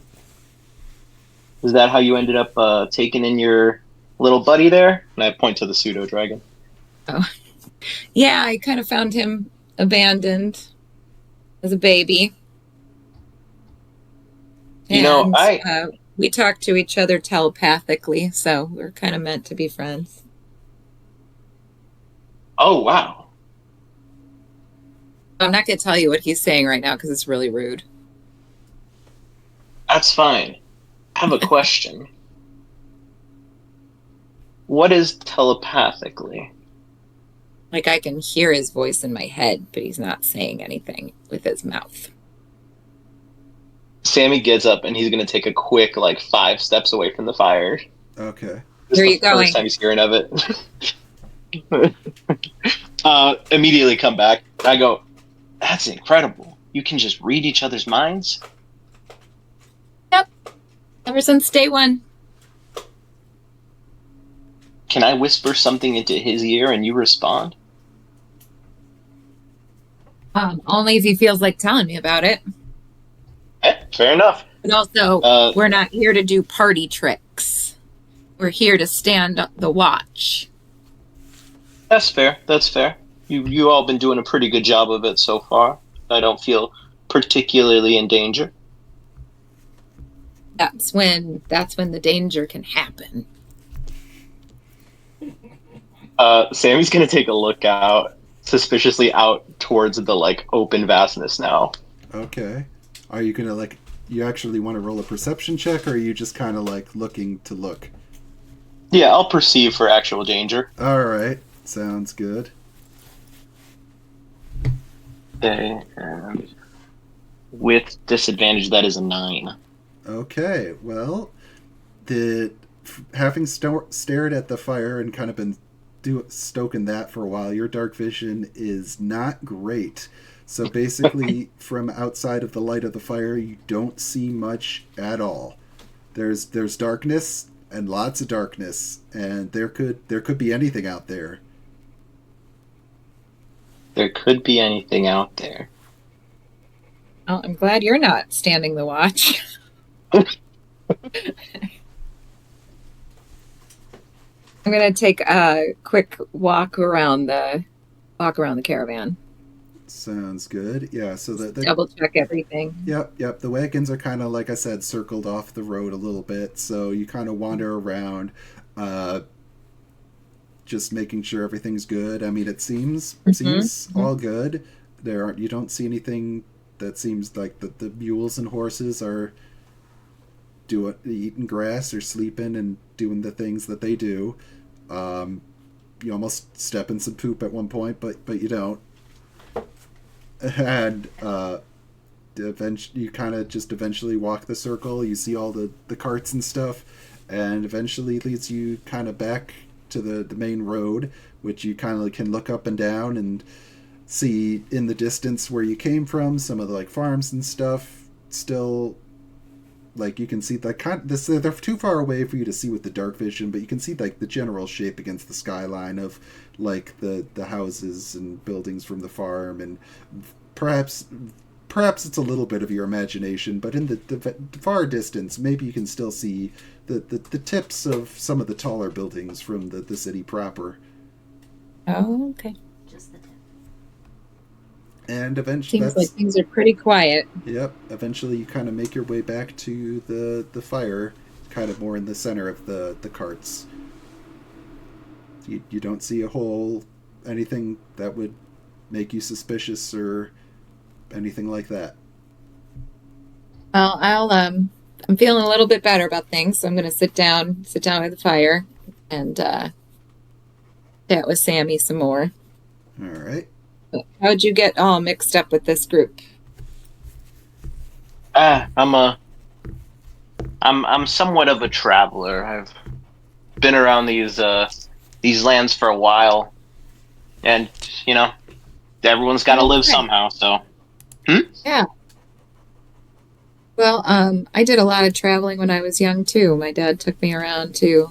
Is that how you ended up taking in your little buddy there? And I point to the pseudo dragon. Oh, yeah, I kind of found him abandoned as a baby. We talk to each other telepathically, so we're kind of meant to be friends. Oh, wow. I'm not going to tell you what he's saying right now because it's really rude. That's fine. I have a question. What is telepathically? Like, I can hear his voice in my head, but he's not saying anything with his mouth. Sammy gets up and he's going to take a quick, 5 steps away from the fire. Okay. Where are you going? First time he's hearing of it. Immediately come back. I go, that's incredible. You can just read each other's minds? Yep. Ever since day one. Can I whisper something into his ear and you respond? Only if he feels like telling me about it. Fair enough. But also, we're not here to do party tricks. We're here to stand the watch. That's fair. That's fair. You all been doing a pretty good job of it so far. I don't feel particularly in danger. That's when the danger can happen. Sammy's gonna take a look out suspiciously out towards the like open vastness now. Okay. Are you gonna like? You actually want to roll a perception check, or are you just kind of like looking to look? Yeah, I'll perceive for actual danger. All right. Sounds good. Okay, and with disadvantage, that is a 9. Okay. Well, having stared at the fire and kind of been stoking that for a while, your dark vision is not great. So basically, from outside of the light of the fire, you don't see much at all. There's darkness and lots of darkness, and there could be anything out there. There could be anything out there. Oh, I'm glad you're not standing the watch. I'm gonna take a quick walk around the caravan. Sounds good. Yeah. So the Double check everything. Yep. The wagons are kind of, like I said, circled off the road a little bit, so you kind of wander around, just making sure everything's good. I mean, it seems all good. You don't see anything that seems like the mules and horses are eating grass or sleeping and doing the things that they do. You almost step in some poop at one point, but you don't. And you kind of just eventually walk the circle. You see all the carts and stuff, and eventually leads you kind of back to the main road, which you kind of can look up and down and see in the distance where you came from. Some of the like farms and stuff still. Like you can see they're too far away for you to see with the dark vision, but you can see like the general shape against the skyline of like the houses and buildings from the farm, and perhaps it's a little bit of your imagination, but in the far distance, maybe you can still see the tips of some of the taller buildings from the city proper. Oh, okay. Just the tip. And eventually, seems like things are pretty quiet. Yep. Eventually, you kind of make your way back to the fire, kind of more in the center of the carts. You don't see anything that would make you suspicious or anything like that. Well, I'm feeling a little bit better about things, so I'm going to sit down by the fire and chat with Sammy some more. All right. How'd you get all mixed up with this group? I'm somewhat of a traveler. I've been around these lands for a while, and everyone's got to live somehow. So, Yeah. Well, I did a lot of traveling when I was young too. My dad took me around to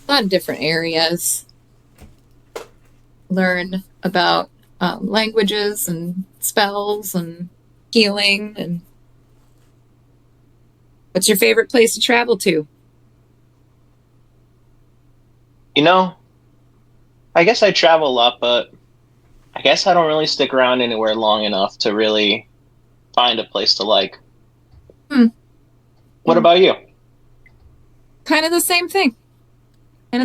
a lot of different areas, learn about languages and spells and healing. And what's your favorite place to travel to? I guess I travel a lot, but I guess I don't really stick around anywhere long enough to really find a place to like. What about you? Kind of the same thing. I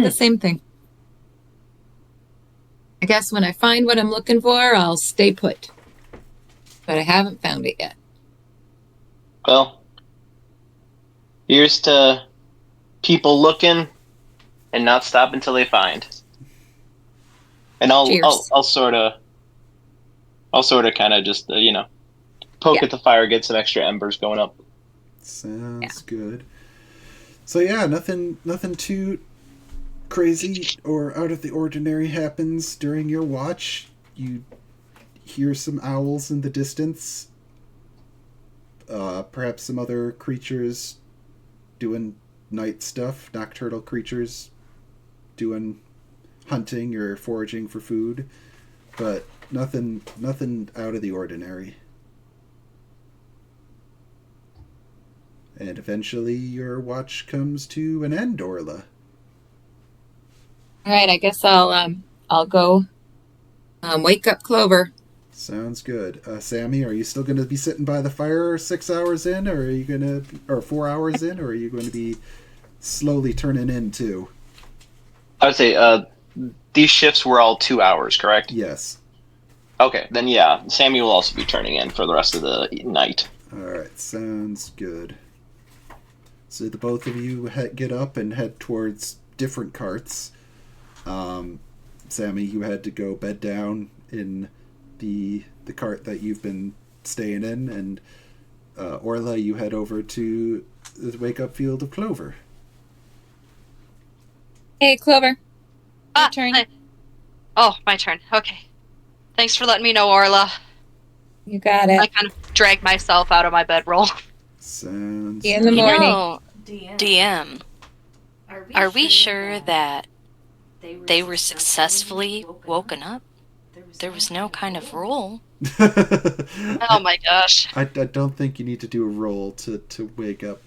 guess when I find what I'm looking for, I'll stay put. But I haven't found it yet. Well, here's to people looking and not stop until they find. And I'll sort of kind of just poke at the fire, get some extra embers going up. Sounds good. So yeah, nothing too crazy or out of the ordinary happens during your watch. You hear some owls in the distance. Perhaps some other creatures doing night stuff, nocturnal creatures doing hunting or foraging for food, but nothing out of the ordinary. And eventually your watch comes to an end, Orla. All right, I guess I'll go wake up Clover. Sounds good. Sammy, are you still going to be sitting by the fire 6 hours in, or are you or 4 hours in, or are you going to be slowly turning in too? I would say these shifts were all 2 hours, correct? Yes. Okay, then yeah, Sammy will also be turning in for the rest of the night. Alright, sounds good. So the both of you get up and head towards different carts. Sammy, you had to go bed down in the cart that you've been staying in, and Orla, you head over to the wake up field of Clover. Hey, Clover. Your turn. Oh, my turn. Okay. Thanks for letting me know, Orla. You got it. I kind of dragged myself out of my bedroll. Sounds See you in the You morning. know, DM, are we sure that they were successfully woken up? There was no kind of roll. Oh my gosh. I don't think you need to do a roll to wake up.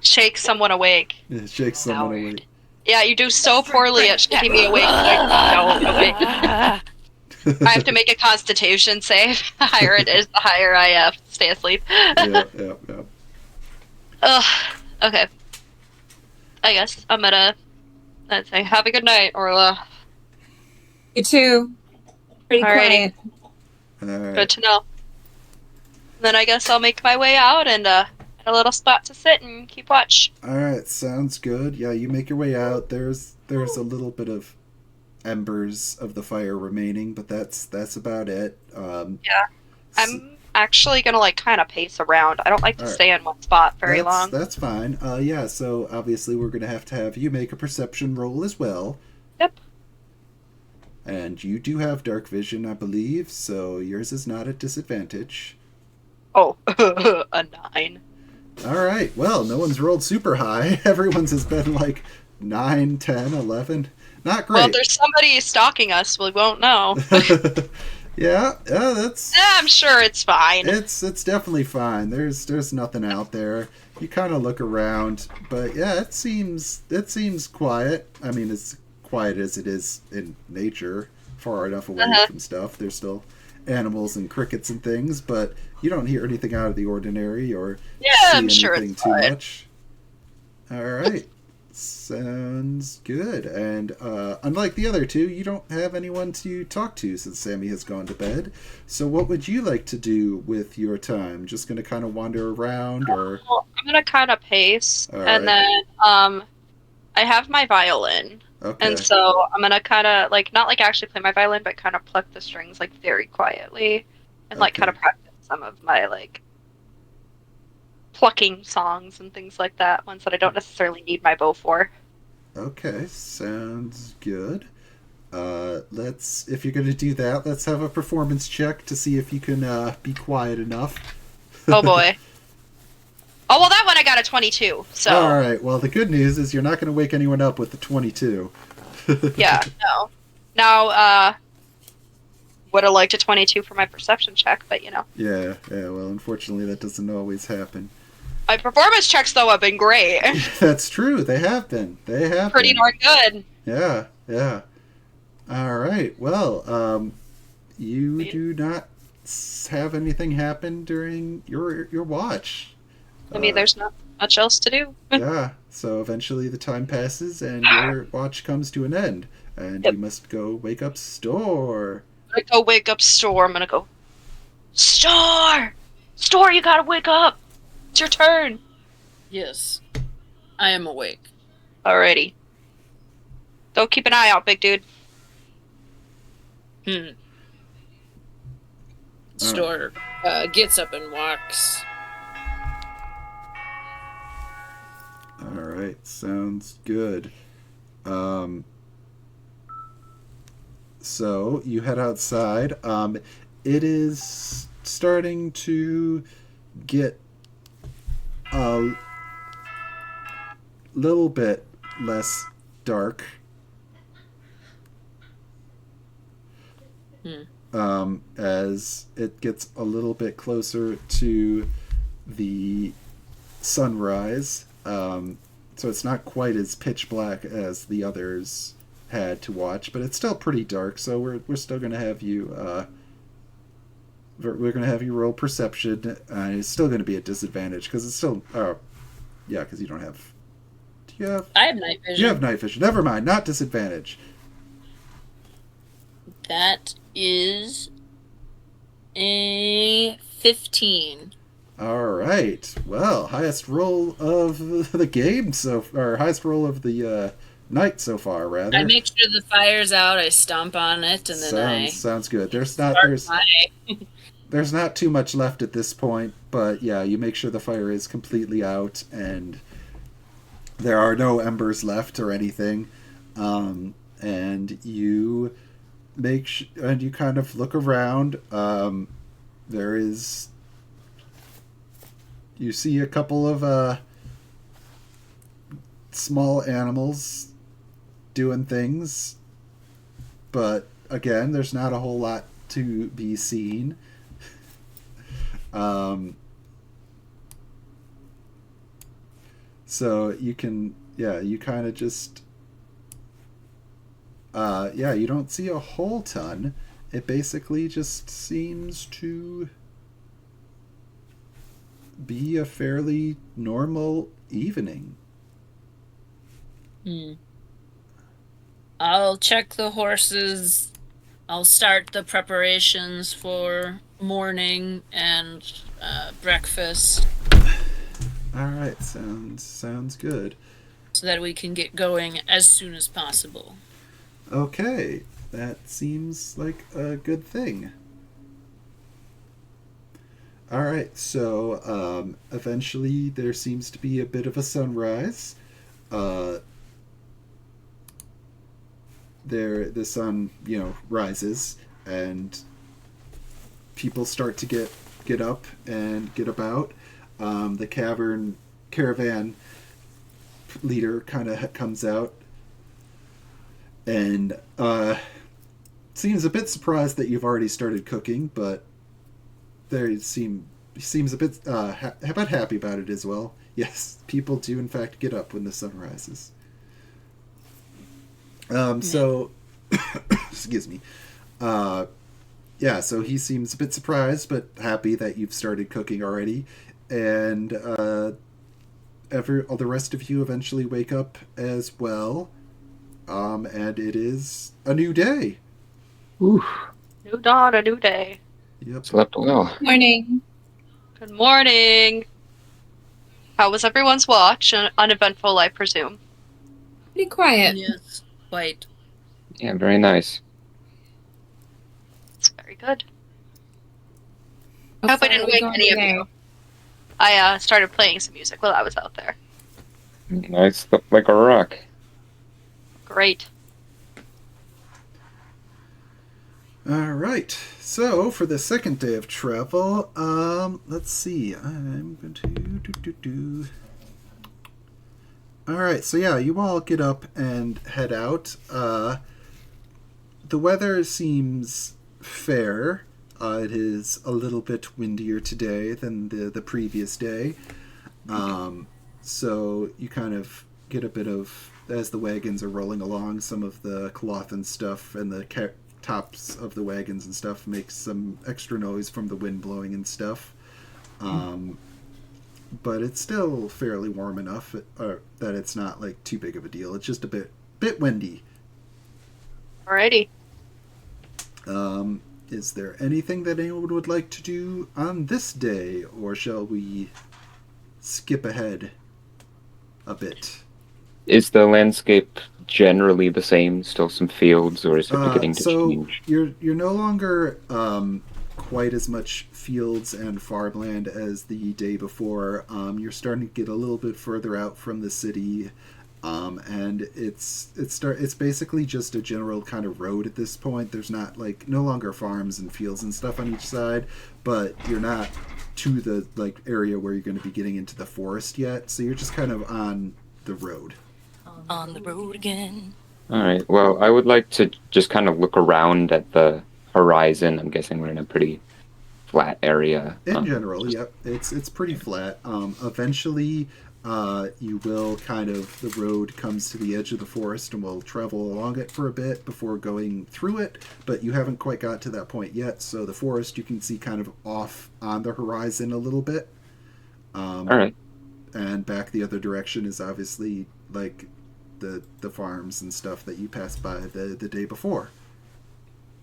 Shake someone awake. Shake someone Howard. awake. Yeah, you do so poorly at shaking me awake. I don't awake. I have to make a constitution save. The higher it is, the higher I stay asleep. Yeah. Ugh. Okay. I guess I'm gonna say have a good night, Orla. You too. Pretty Alrighty. quiet. Alright. Good to know. Then I guess I'll make my way out and a little spot to sit and keep watch. Alright, sounds good. Yeah, you make your way out. There's a little bit of embers of the fire remaining, but that's about it. Yeah. I'm actually gonna like kind of pace around. I don't like to Alright. stay in one spot very long. That's fine. Yeah, so obviously we're gonna have you make a perception roll as well. Yep. And you do have dark vision, I believe, so yours is not at disadvantage. Oh, a 9. Alright, well, no one's rolled super high. Everyone's has been like 9, 10, 11. Not great. Well, if there's somebody stalking us, we won't know. yeah, that's... I'm sure it's fine. It's definitely fine. There's nothing out there. You kind of look around, but yeah, it seems quiet. I mean, as quiet as it is in nature, far enough away from stuff. There's still animals and crickets and things, but you don't hear anything out of the ordinary or see I'm sure anything it's too fine. much. All right. Sounds good. And unlike the other two, you don't have anyone to talk to since Sammy has gone to bed. So what would you like to do with your time? Just going to kind of wander around, or? Well, I'm gonna kind of pace, All and right. then I have my violin, Okay. and so I'm gonna kind of like not like actually play my violin, but kind of pluck the strings like very quietly, and like Okay. kind of practice some of my like plucking songs and things like that, ones that I don't necessarily need my bow for. Okay, sounds good. If you're going to do that, let's have a performance check to see if you can be quiet enough. Oh boy. Oh well, that one I got a 22. So All right. Well, the good news is you're not going to wake anyone up with the 22. yeah, no. Now, would have liked a 22 for my perception check, but you know. Yeah. Well, unfortunately, that doesn't always happen. My performance checks though have been great. That's true. They have been. Pretty darn good. Yeah. All right. Well, you do not have anything happen during your watch. I mean, there's not much else to do. Yeah. So eventually the time passes and your watch comes to an end, and Yep. you must go wake up Store. I'm gonna go wake up Store. I'm gonna go, Store! Store, you gotta wake up! It's your turn! Yes. I am awake. Alrighty. Go keep an eye out, big dude. Store gets up and walks. All right. Sounds good. So you head outside. It is starting to get a little bit less dark. As it gets a little bit closer to the sunrise. So it's not quite as pitch black as the others had to watch, but it's still pretty dark. So we're still gonna have you we're gonna have you roll perception. It's still gonna be a disadvantage because it's still because you don't have. Do you have? I have night vision. You have night vision. Never mind, not disadvantage. That is A 15. All right. Well, highest roll of the game or highest roll of the night so far, rather. I make sure the fire's out. I stomp on it, and then I sounds good. start There's not too much left at this point, but yeah, you make sure the fire is completely out and there are no embers left or anything. And you and you kind of look around. There is you see a couple of small animals doing things, but again, there's not a whole lot to be seen. So you can, you kind of just, you don't see a whole ton. It basically just seems to be a fairly normal evening. I'll check the horses. I'll start the preparations for morning and breakfast. All right, sounds good. So that we can get going as soon as possible. Okay, that seems like a good thing. All right, so eventually there seems to be a bit of a sunrise. The sun, rises, and people start to get up and get about. The caravan leader kind of comes out and seems a bit surprised that you've already started cooking, but seems a bit happy about it as well. Yes, people do in fact get up when the sun rises. So, excuse me. So he seems a bit surprised, but happy that you've started cooking already. And all the rest of you eventually wake up as well. And it is a new day. Oof. New dawn, a new day. Yep. Slept well. Morning. Good morning. How was everyone's watch? Uneventful, I presume. Pretty quiet. Yes, quite. Yeah, very nice. It's very good. How I hope I far didn't are we wake going any of today? you. I started playing some music while I was out there. Nice, like a rock. Great. All right. So for the second day of travel, let's see. I'm going to do. All right. So yeah, you all get up and head out. The weather seems fair. It is a little bit windier today than the previous day. So you kind of get a bit of, as the wagons are rolling along, some of the cloth and stuff and the tops of the wagons and stuff makes some extra noise from the wind blowing and stuff. But it's still fairly warm enough that it's not like too big of a deal. It's just a bit windy. Alrighty. Is there anything that anyone would like to do on this day, or shall we skip ahead a bit? Is the landscape generally the same? Still some fields, or is it beginning to change? You're no longer quite as much fields and farmland as the day before. You're starting to get a little bit further out from the city. And it's basically just a general kind of road at this point. There's not no longer farms and fields and stuff on each side, but you're not to the area where you're going to be getting into the forest yet. So you're just kind of on the road. On the road again. All right. Well, I would like to just kind of look around at the horizon. I'm guessing we're in a pretty flat area. In general, yep, it's pretty flat. Eventually, you will the road comes to the edge of the forest and will travel along it for a bit before going through it, but you haven't quite got to that point yet, so the forest you can see kind of off on the horizon a little bit. All right. And back the other direction is obviously the farms and stuff that you passed by the day before.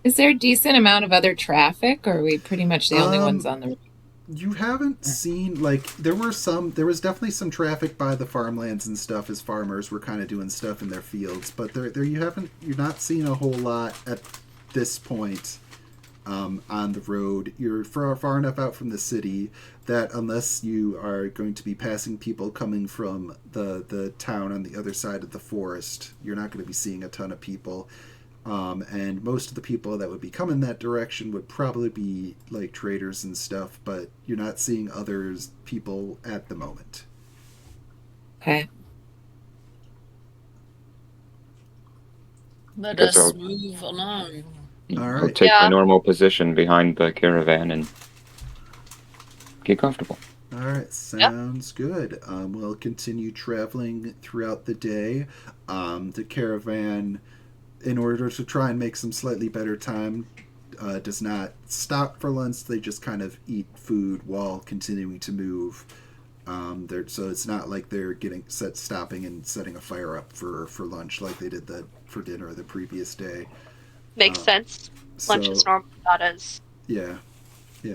Is there a decent amount of other traffic, or are we pretty much the only ones on the road? You haven't seen, like, there was definitely some traffic by the farmlands and stuff as farmers were kind of doing stuff in their fields, but you're not seeing a whole lot at this point on the road. You're far enough out from the city that unless you are going to be passing people coming from the town on the other side of the forest, you're not going to be seeing a ton of people. And most of the people that would be coming that direction would probably be like traders and stuff, but you're not seeing people at the moment. Okay. Let Guess us I'll- move along. All I'll right. take Yeah. my normal position behind the caravan and get comfortable. All right, sounds good. We'll continue traveling throughout the day. The caravan, in order to try and make some slightly better time, does not stop for lunch. They just kind of eat food while continuing to move. So it's not like they're stopping and setting a fire up for lunch like they did for dinner the previous day. Makes sense. Lunch is normal, not as. Yeah.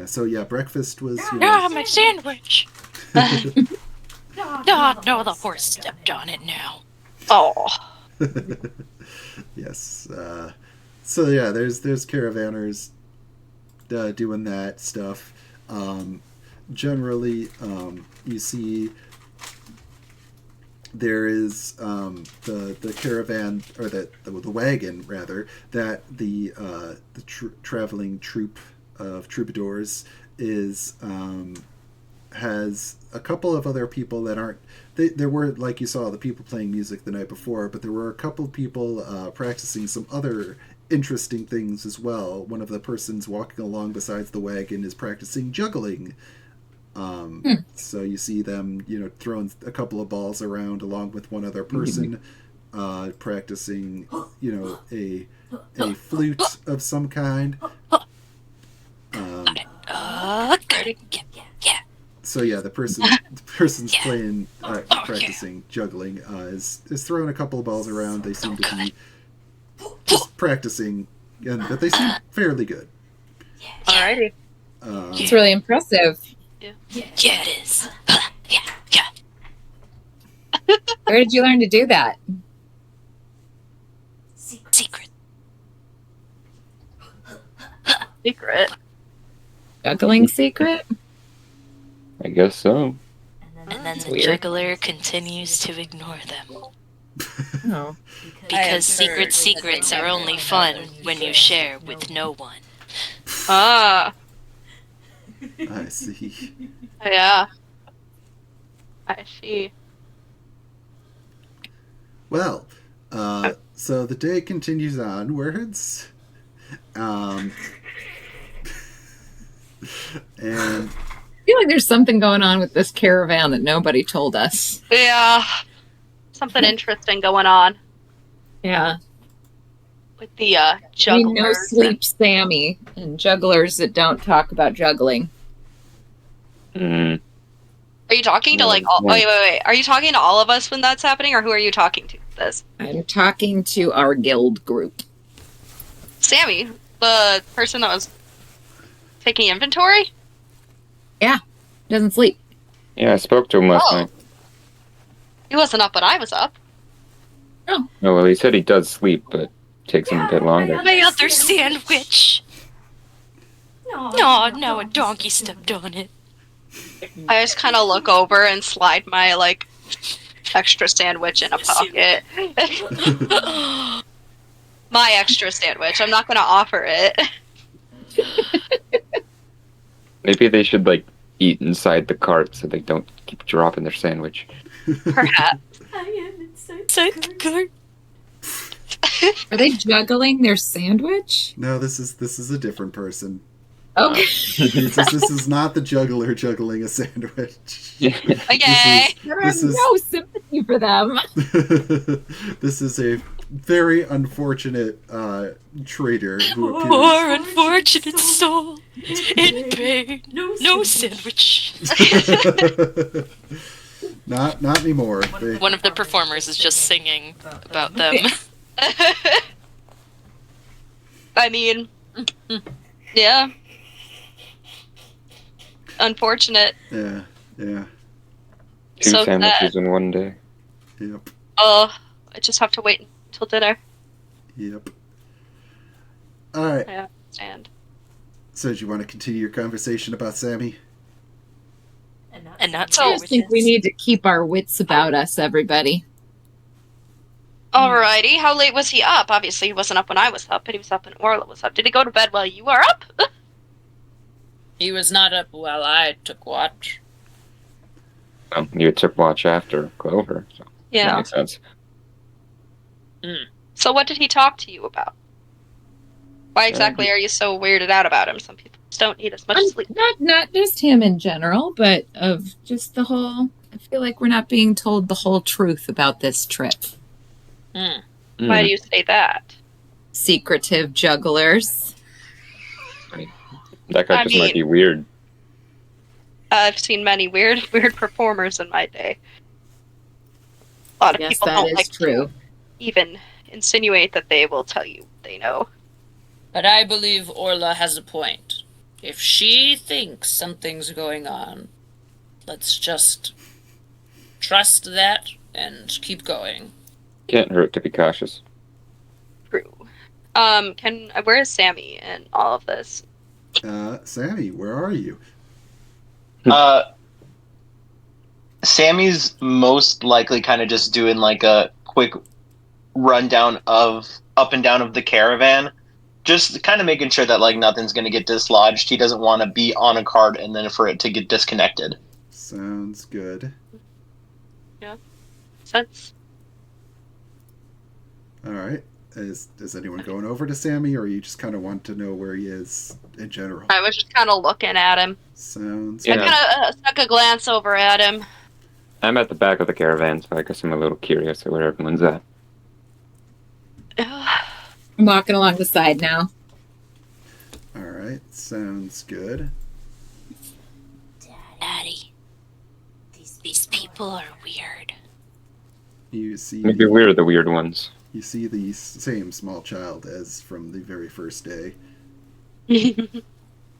So breakfast was. My sandwich. Oh, no, the horse stepped on it now. Oh. Yes. There's caravanners doing that stuff. Generally, you see there is the caravan, or the wagon rather, that the traveling troop of troubadours is has a couple of other people that aren't. There were, like you saw, the people playing music the night before, but there were a couple of people practicing some other interesting things as well. One of the persons walking along besides the wagon is practicing juggling. So you see them, throwing a couple of balls around along with one other person, practicing, a flute of some kind. Yeah. So the person's playing, practicing juggling, is throwing a couple of balls around. They seem to be just practicing, but they seem fairly good. Alrighty. It's really impressive. Yeah, it is. Yeah. Where did you learn to do that? Secret. Secret. Juggling secret? I guess so. And then the Weird. juggler continues to ignore them. Oh. Because secrets are only fun when you share with no one. Ah. I see. Yeah. I see. Well, so the day continues onwards. And I feel like there's something going on with this caravan that nobody told us. Yeah. Something interesting going on Yeah. with the I mean, jugglers. no sleep Sammy and jugglers that don't talk about juggling. Mm. Are you talking to No, like all, no. wait. Are you talking to all of us when that's happening, or who are you talking to with this? I'm talking to our guild group. Sammy, the person that was taking inventory? Doesn't sleep. Yeah, I spoke to him last Oh. night. He wasn't up when I was up. Oh, well, he said he does sleep, but takes him a bit longer. My other sandwich. No, a donkey stepped on it. I just kind of look over and slide my like extra sandwich in a pocket. My extra sandwich. I'm not going to offer it. Maybe they should, eat inside the cart so they don't keep dropping their sandwich. Perhaps. I am inside the cart. Are they juggling their sandwich? no, this is a different person. Okay. This is not the juggler juggling a sandwich. Okay. There This is is- no sympathy for them. This is a very unfortunate trader who appears. Poor unfortunate soul in pain. No sandwich. Not anymore. One of the performers is just singing about them. I mean, Yeah. Unfortunate. Yeah. Two So sandwiches sad. in one day. Yep. Oh, I just have to wait until dinner. Yep. All right. I understand. So, do you want to continue your conversation about Sammy? And not So- I just think we need to keep our wits about us, everybody. Alrighty. How late was he up? Obviously, he wasn't up when I was up, but he was up when Orla was up. Did he go to bed while you were up? He was not up while I took watch. Well, you took watch after Clover, so that Yeah. makes sense. So what did he talk to you about? Why exactly are you so weirded out about him? Some people just don't need as much sleep. Not just him in general, but of just the whole. I feel like we're not being told the whole truth about this trip. Why do you say that? Secretive jugglers. That guy I just might be mean- weird. I've seen many weird performers in my day. A lot of Yes, people that don't is like true. to even insinuate that they will tell you what they know. But I believe Orla has a point. If she thinks something's going on, let's just trust that and keep going. Can't hurt to be cautious. True. Where is Sammy in all of this? Sammy, where are you? Sammy's most likely kind of just doing like a quick rundown of up and down of the caravan, just kind of making sure that like nothing's going to get dislodged. He doesn't want to be on a cart and then for it to get disconnected. Sounds good. Sense. All right. Is anyone going over to Sammy, or you just kind of want to know where he is in general? I was just kind of looking at him. Sounds Yeah. I kind of stuck a glance over at him. I'm at the back of the caravan, so I guess I'm a little curious at where everyone's at. I'm walking along the side now. All right. Sounds good. Daddy, these people are weird. You see. Maybe we're the weird ones. You see the same small child as from the very first day.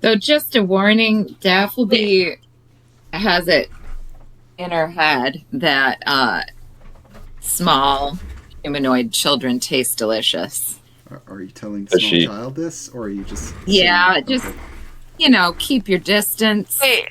So just a warning, Daffleby has it in her head that small humanoid children taste delicious. Are you telling Does small she- child this, or are you just? Yeah, saying- just, okay. keep your distance. Wait,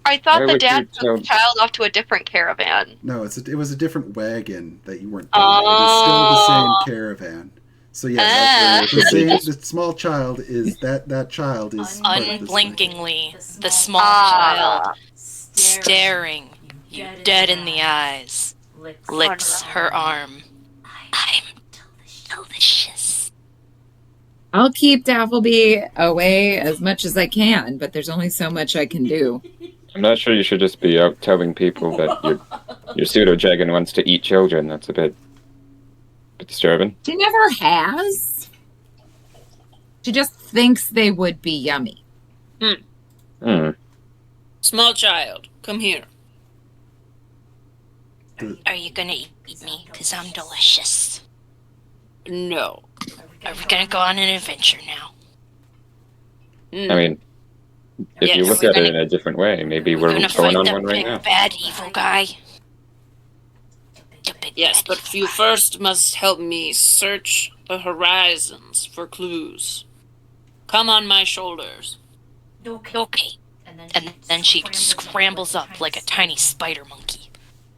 I thought Why the would dad you took tell- the child off to a different caravan. No, it was a different wagon that you weren't buying. It is still the same caravan. So yeah, the small child is that child is part of this Unblinkingly, the small Ah. child, staring you dead in the eyes, licks her arm. I'm delicious. I'll keep Daffleby away as much as I can, but there's only so much I can do. I'm not sure you should just be out telling people that your pseudo-dragon wants to eat children. That's a bit disturbing. She never has. She just thinks they would be yummy. Small child, come here. Are you gonna eat me? Because I'm delicious. No. Are we gonna go on an adventure now? I mean, if you Yes, look we're at it gonna- in a different way, maybe we're gonna going fight on that one right big now. bad evil guy. The big Yes, bad but evil you first must help me search the horizons for clues. Come on my shoulders. Okay. And then she scrambles up like a tiny spider monkey.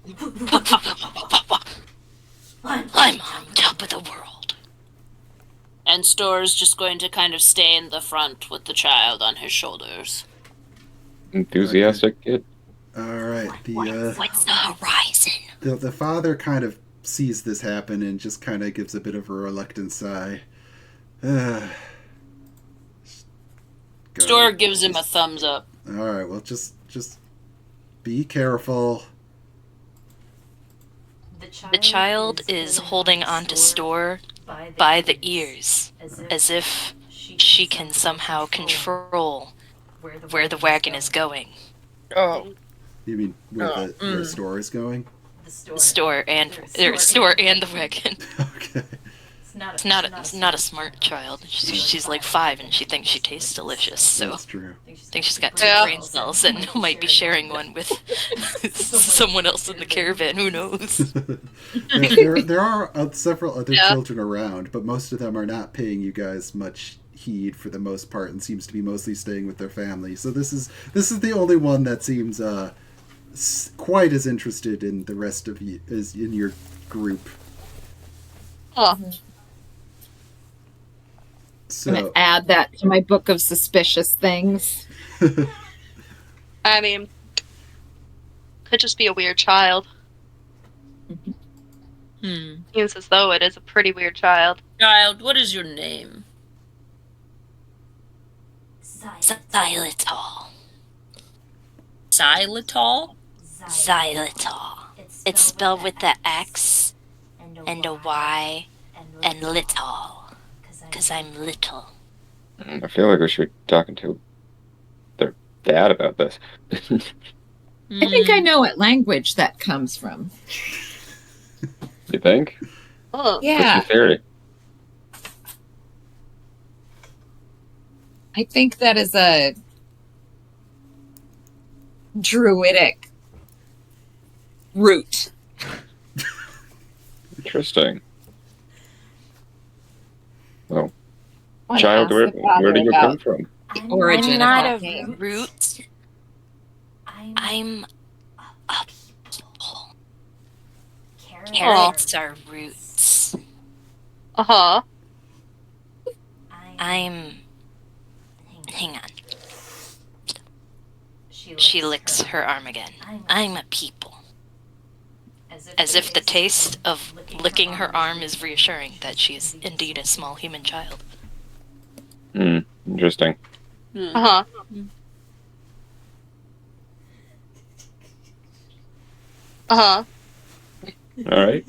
I'm on top of the world. And Stor's just going to kind of stay in the front with the child on his shoulders. Enthusiastic kid. All right. What's the horizon? The father kind of sees this happen and just kind of gives a bit of a reluctant sigh. God. Stor gives him a thumbs up. All right. Well, just be careful. The child is holding onto Store by the ears, as if she can somehow control where the wagon is going. Oh. You mean where the store is going? Store and the wagon. Okay. It's not a smart child. She's like 5 and she thinks she tastes delicious. So That's true. I think she's got 2 brain cells and might be sharing one with someone else in the caravan. Who knows? There are several other Yeah. children around, but most of them are not paying you guys much heed for the most part, and seems to be mostly staying with their family. So this is the only one that seems quite as interested in the rest of you as in your group. Huh. I'm gonna So add that to my book of suspicious things. I mean, could just be a weird child. Seems as though it is a pretty weird child. Child, what is your name? Xylitol. Xylitol? Xylitol. It's spelled with the X and a Y and litol. 'Cause I'm little. I feel like we should be talking to their dad about this. I think I know what language that comes from. You think? Oh, What's Yeah, your theory? I think that is a druidic root. Interesting. Well, Wanna child, ask where the father do you come about from? the origin I'm not of a that name. root. I'm a people. Carrots are roots. uh-huh. I'm. Hang on. She licks her arm again. I'm a people. As if the taste of licking her arm is reassuring that she is indeed a small human child. Interesting. Uh-huh. Uh-huh. All right.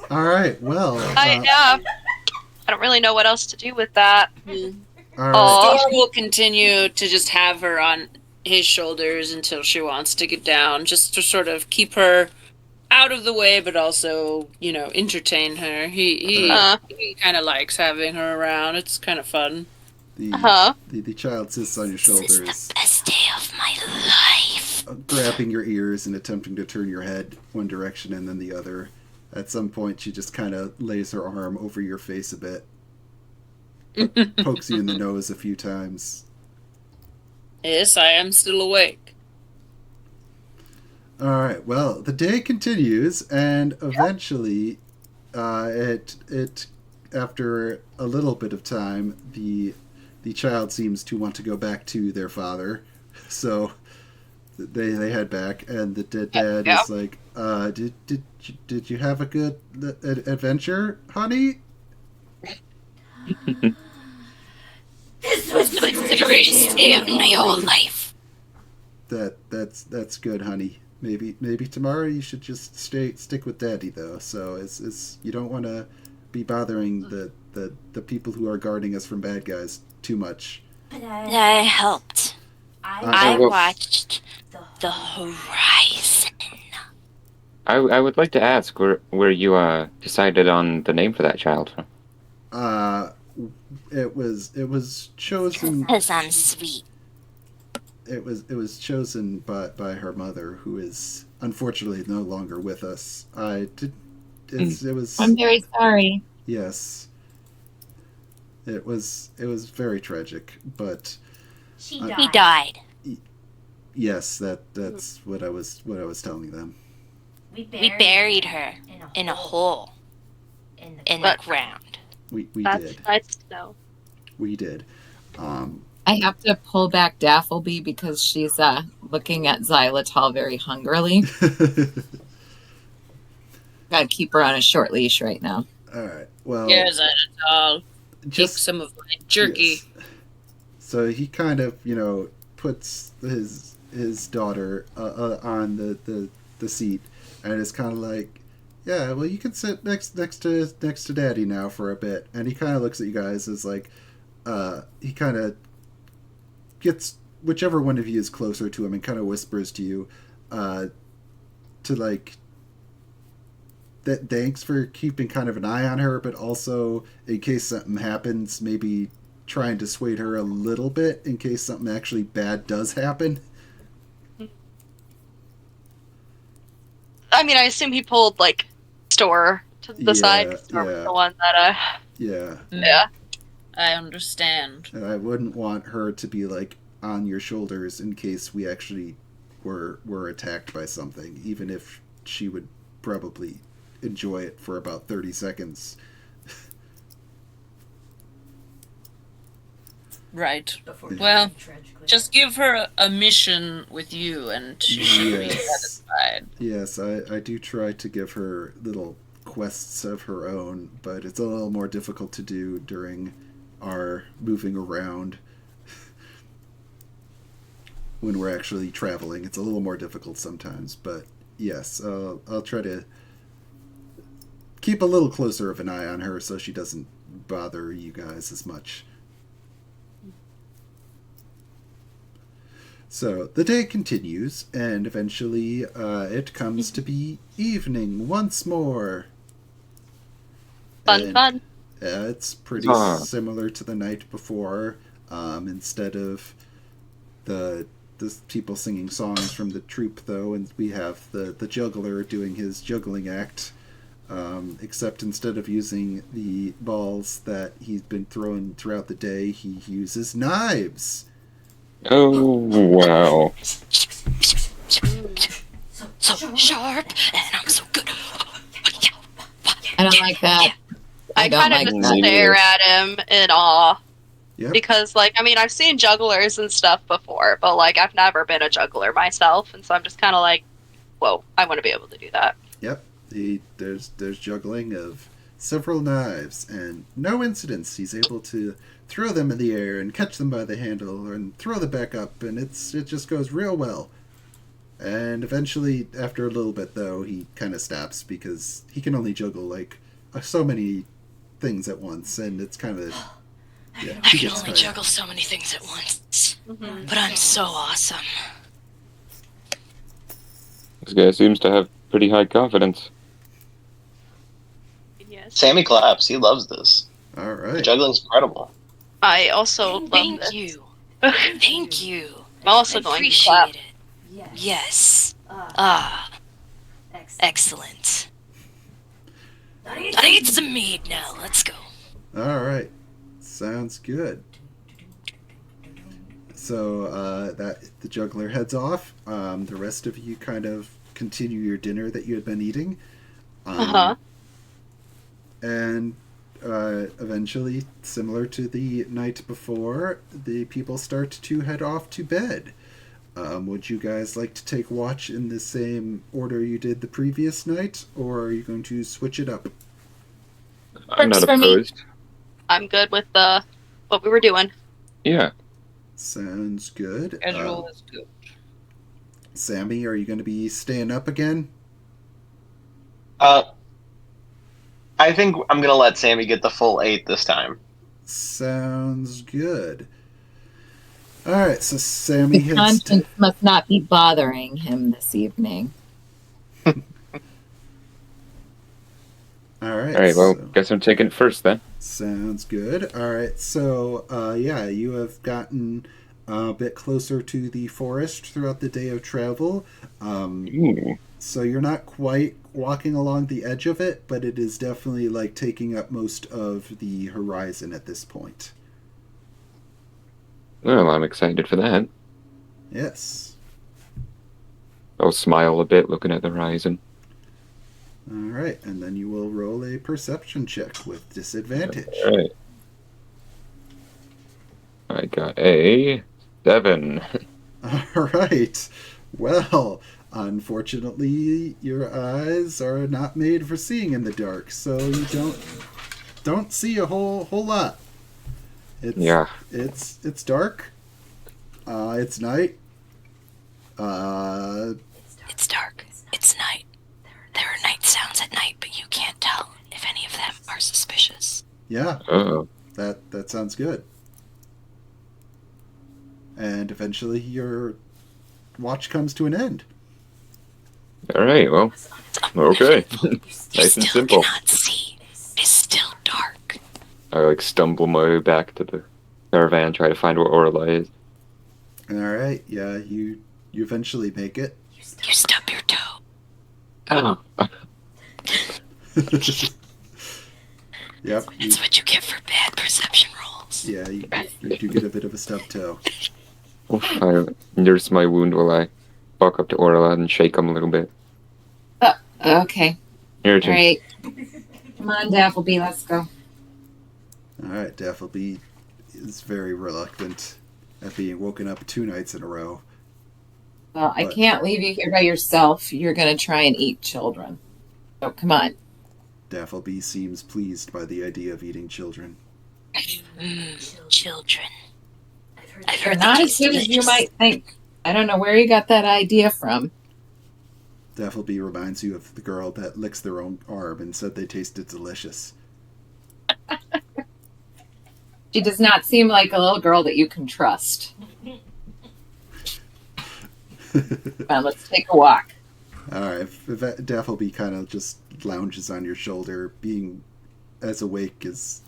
all right, well, Yeah. I don't really know what else to do with that. all right. Oh. Thor will continue to just have her on his shoulders until she wants to get down, just to sort of keep her out of the way, but also, entertain her. He kind of likes having her around. It's kind of fun. Uh-huh. The child sits on your This is shoulders, the best day of my life. grabbing your ears and attempting to turn your head one direction and then the other. At some point, she just kind of lays her arm over your face a bit, pokes you in the nose a few times. Yes, I am still awake. All right. Well, the day continues, and eventually, it after a little bit of time, the child seems to want to go back to their father, so they head back, and the dad is like, did you have a good adventure, honey? This was the greatest day of my whole life. That's good, honey. Maybe tomorrow you should just stick with Daddy though. So it's you don't want to be bothering the people who are guarding us from bad guys too much. I helped. I watched the horizon. I would like to ask where you decided on the name for that child from. It was chosen. Because I'm sweet. It was chosen by her mother, who is unfortunately no longer with us. It was. I'm very sorry. Yes. It was very tragic, but He died. yes, that's what I was telling them. We buried her in a hole in the ground. We That's did. nice to know. We did. I have to pull back Daffleby because she's looking at Xylitol very hungrily. Gotta keep her on a short leash right now. All right. Well, Yes, I'll take just some of my jerky. yes. So he kind of puts his daughter on the seat, and is kind of like, yeah, well, you can sit next to Daddy now for a bit. And he kind of looks at you guys as like, he kind of gets whichever one of you is closer to him and kind of whispers to you, to to like that. Thanks for keeping kind of an eye on her, but also in case something happens, maybe try and dissuade her a little bit in case something actually bad does happen. I mean, I assume he pulled like store to the side. 'Cause Store was the one that Yeah. yeah. I understand. And I wouldn't want her to be like on your shoulders in case we actually were attacked by something, even if she would probably enjoy it for about 30 seconds. Right. Well, just give her a mission with you and she should be satisfied. Yes, I do try to give her little quests of her own, but it's a little more difficult to do during our moving around. When we're actually traveling, it's a little more difficult sometimes, but yes, I'll try to keep a little closer of an eye on her so she doesn't bother you guys as much. So the day continues, and eventually it comes to be evening once more. Fun. It's pretty similar to the night before. Instead of the people singing songs from the troupe, though, and we have the juggler doing his juggling act. Except instead of using the balls that he's been throwing throughout the day, he uses knives. Oh, wow. So sharp, and I'm so good. I don't like that. I kind of just stare at him in awe. Yep. Because, like, I mean, I've seen jugglers and stuff before, but, like, I've never been a juggler myself, and so I'm just kind of like, whoa, I want to be able to do that. Yep. There's juggling of several knives, and no incidents. He's able to throw them in the air and catch them by the handle and throw them back up, and it just goes real well. And eventually, after a little bit, though, he kind of stops because he can only juggle, like, so many things at once, and it's kind of... Yeah, I can only juggle so many things at once. Mm-hmm. But I'm so awesome. This guy seems to have pretty high confidence. Yes. Sammy claps. He loves this. All right. The juggling's incredible. I also love Thank this. you. Thank you. I'm also I going to clap. appreciate it. Yes. Excellent. I need some mead now. Let's go. All right. Sounds good. So that the juggler heads off. The rest of you kind of continue your dinner that you had been eating. And eventually, similar to the night before, the people start to head off to bed. Would you guys like to take watch in the same order you did the previous night, or are you going to switch it up? I'm not opposed. I'm good with what we were doing. Yeah. Sounds good. Casual is good. Sammy, are you going to be staying up again? I think I'm going to let Sammy get the full 8 this time. Sounds good. All right, so Sammy his conscience must not be bothering him this evening. All right. All right. Well, guess I'm taking it first then. Sounds good. All right. So, yeah, you have gotten a bit closer to the forest throughout the day of travel. So you're not quite walking along the edge of it, but it is definitely like taking up most of the horizon at this point. Well, I'm excited for that. Yes. I'll smile a bit looking at the horizon. All right, and then you will roll a perception check with disadvantage. All right. I got a 7. All right. Well, unfortunately, your eyes are not made for seeing in the dark, so you don't see a whole lot. It's dark. It's night. It's dark. It's night. There are night sounds at night, but you can't tell if any of them are suspicious. Yeah. Oh. That sounds good. And eventually your watch comes to an end. All right, well, okay. Nice and Still simple. cannot see. It's still dark. I like stumble my way back to the caravan, try to find where Orla is. All right, yeah, you eventually make it. You stub your toe. Oh. Yep. It's what you get for bad perception rolls. Yeah, you do get a bit of a stub toe. I nurse my wound while I walk up to Orla and shake him a little bit. Okay. Your All turn. right. Come on, Dappleby, let's go. All right, Dappleby is very reluctant at being woken up 2 nights in a row. Well, I What? can't leave you here by yourself. You're going to try and eat children. So come on. Dappleby seems pleased by the idea of eating children. Children. I've They're heard not they as taste good as you delicious. might think. I don't know where you got that idea from. Dappleby reminds you of the girl that licks their own arm and said they tasted delicious. She does not seem like a little girl that you can trust. Come on, let's take a walk. All right, Dappleby kind of just lounges on your shoulder, being as awake as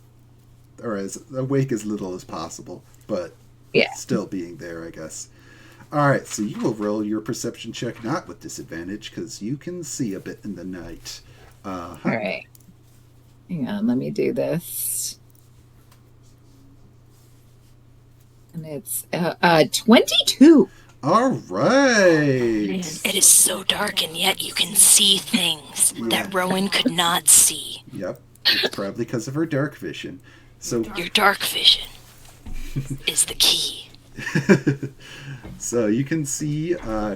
little as possible, but Yeah. still being there, I guess. All right, so you will roll your perception check, not with disadvantage, because you can see a bit in the night. All right. Hang on, let me do this. And it's 22. All right. It is so dark, and yet you can see things Yeah. that Rowan could not see. Yep, it's probably because of her dark vision. So Your dark vision is the key. so you can see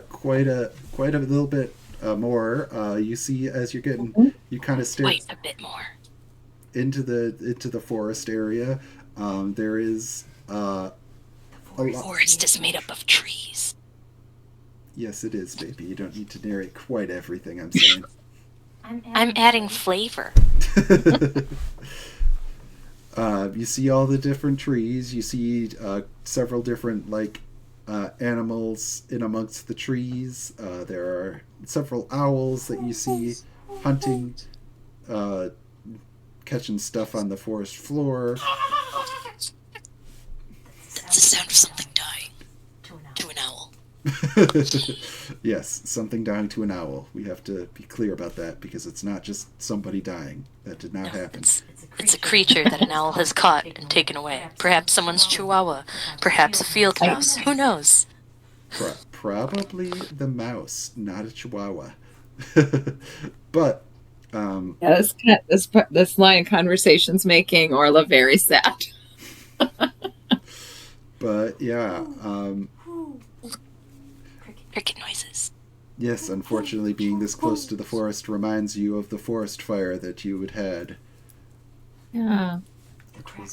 quite a little bit more. You see as you're getting, you kind of stare Quite a bit more. into the forest area. There is a The lot. forest is made up of trees. Yes, it is, baby. You don't need to narrate quite everything I'm saying. I'm adding flavor. You see all the different trees. You see several different animals in amongst the trees. There are several owls that you see hunting, catching stuff on the forest floor. That's the sound of something dying. To an owl. Yes, something dying to an owl. We have to be clear about that because it's not just somebody dying. That did not happen. It's a creature that an owl has caught and taken away. Perhaps someone's chihuahua. Perhaps a field mouse. Who knows? Probably the mouse, not a chihuahua. But Yeah, this line of conversation's making Orla very sad. but yeah, Cricket noises. yes, unfortunately being this close to the forest reminds you of the forest fire that you had had. Yeah.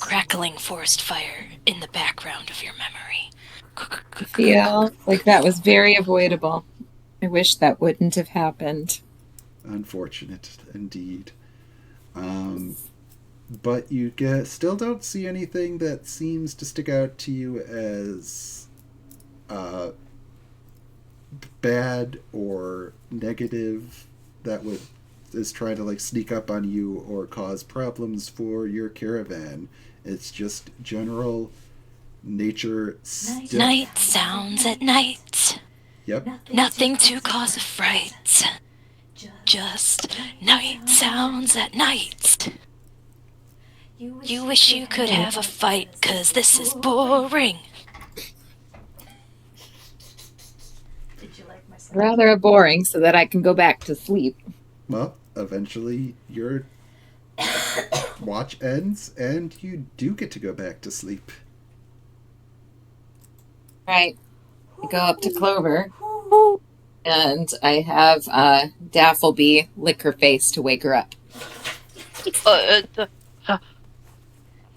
Crackling forest fire in the background of your memory. I feel like that was very avoidable. I wish that wouldn't have happened. Unfortunate indeed. But you still don't see anything that seems to stick out to you as bad or negative that is trying to sneak up on you or cause problems for your caravan. It's just general nature stuff. Night sounds at night. Yep. Nothing to cause a fright. Just night sounds at night. You wish you could have a fight, 'cause this is boring. Rather boring so that I can go back to sleep. Well, eventually your watch ends and you do get to go back to sleep. Right. I go up to Clover and I have Dappleby lick her face to wake her up.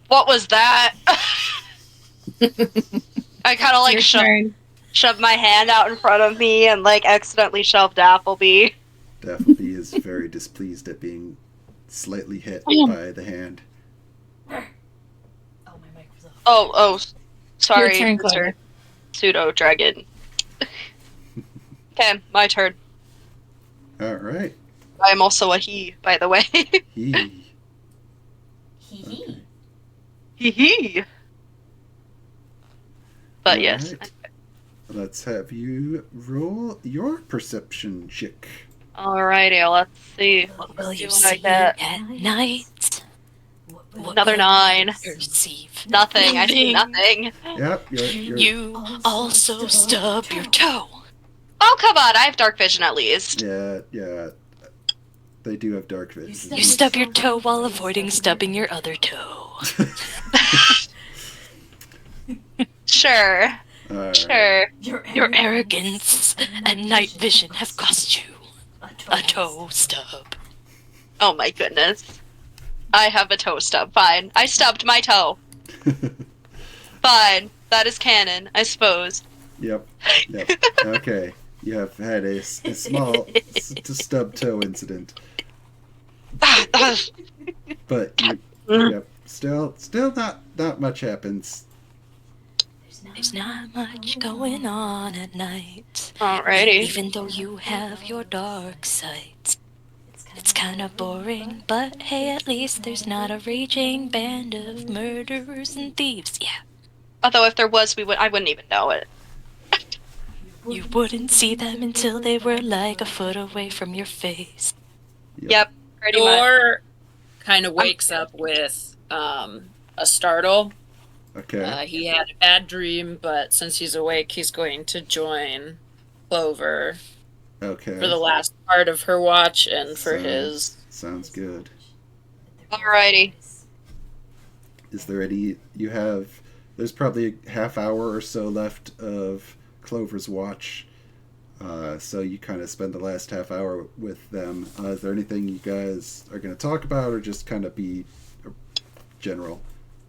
What was that? I kind of Your turn. shoved my hand out in front of me and accidentally shoved Appleby. Dappleby is very displeased at being slightly hit by the hand. Oh, sorry, Your turn, Mr. Clover. Pseudo Dragon. Okay, my turn. All right. I am also a he, by the way. He. Hee. Hee hee. But All yes. right. Let's have you roll your perception check. Alrighty, let's see. What will you See what I see get. at night? What Another will 9. you perceive? Nothing. I see nothing. Yep, you're You also stub your toe. Oh, come on. I have dark vision at least. yeah. They do have dark vision. You stub your toe while avoiding stubbing your other toe. Sure. All right. Sure. Your arrogance and night vision have cost you a toe stub. Oh my goodness. I have a toe stub. Fine. I stubbed my toe. Fine. That is canon, I suppose. Yep. Okay. You have had a small stub toe incident. But yep. Still not much happens. There's not much going on at night. Alrighty. Even though you have your dark sides. It's kind of boring, but hey, at least there's not a raging band of murderers and thieves. Yeah. Although if there was, I wouldn't even know it. You wouldn't see them until they were like a foot away from your face. Yep. Pretty much. Or kind of wakes up with a startle. Okay. He had a bad dream, but since he's awake, he's going to join Clover Okay. for the last part of her watch and for his. Sounds good. Alrighty. Is there any there's probably a half hour or so left of Clover's watch. So you kind of spend the last half hour with them. Is there anything you guys are going to talk about, or just kind of be general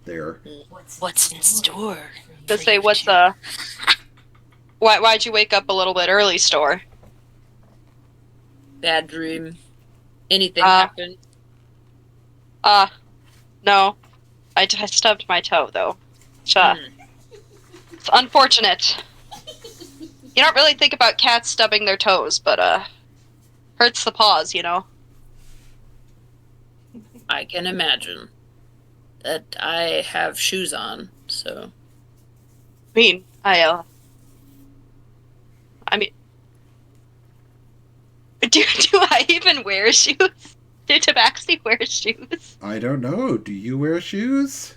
there? What's in store? Just say, why'd you wake up a little bit early, Store? Bad dream. Anything happened? No. I stubbed my toe, though. It's unfortunate. You don't really think about cats stubbing their toes, but, hurts the paws, you know? I can imagine. That I have shoes on, so. I mean, do I even wear shoes? Do Tabaxi wear shoes? I don't know. Do you wear shoes?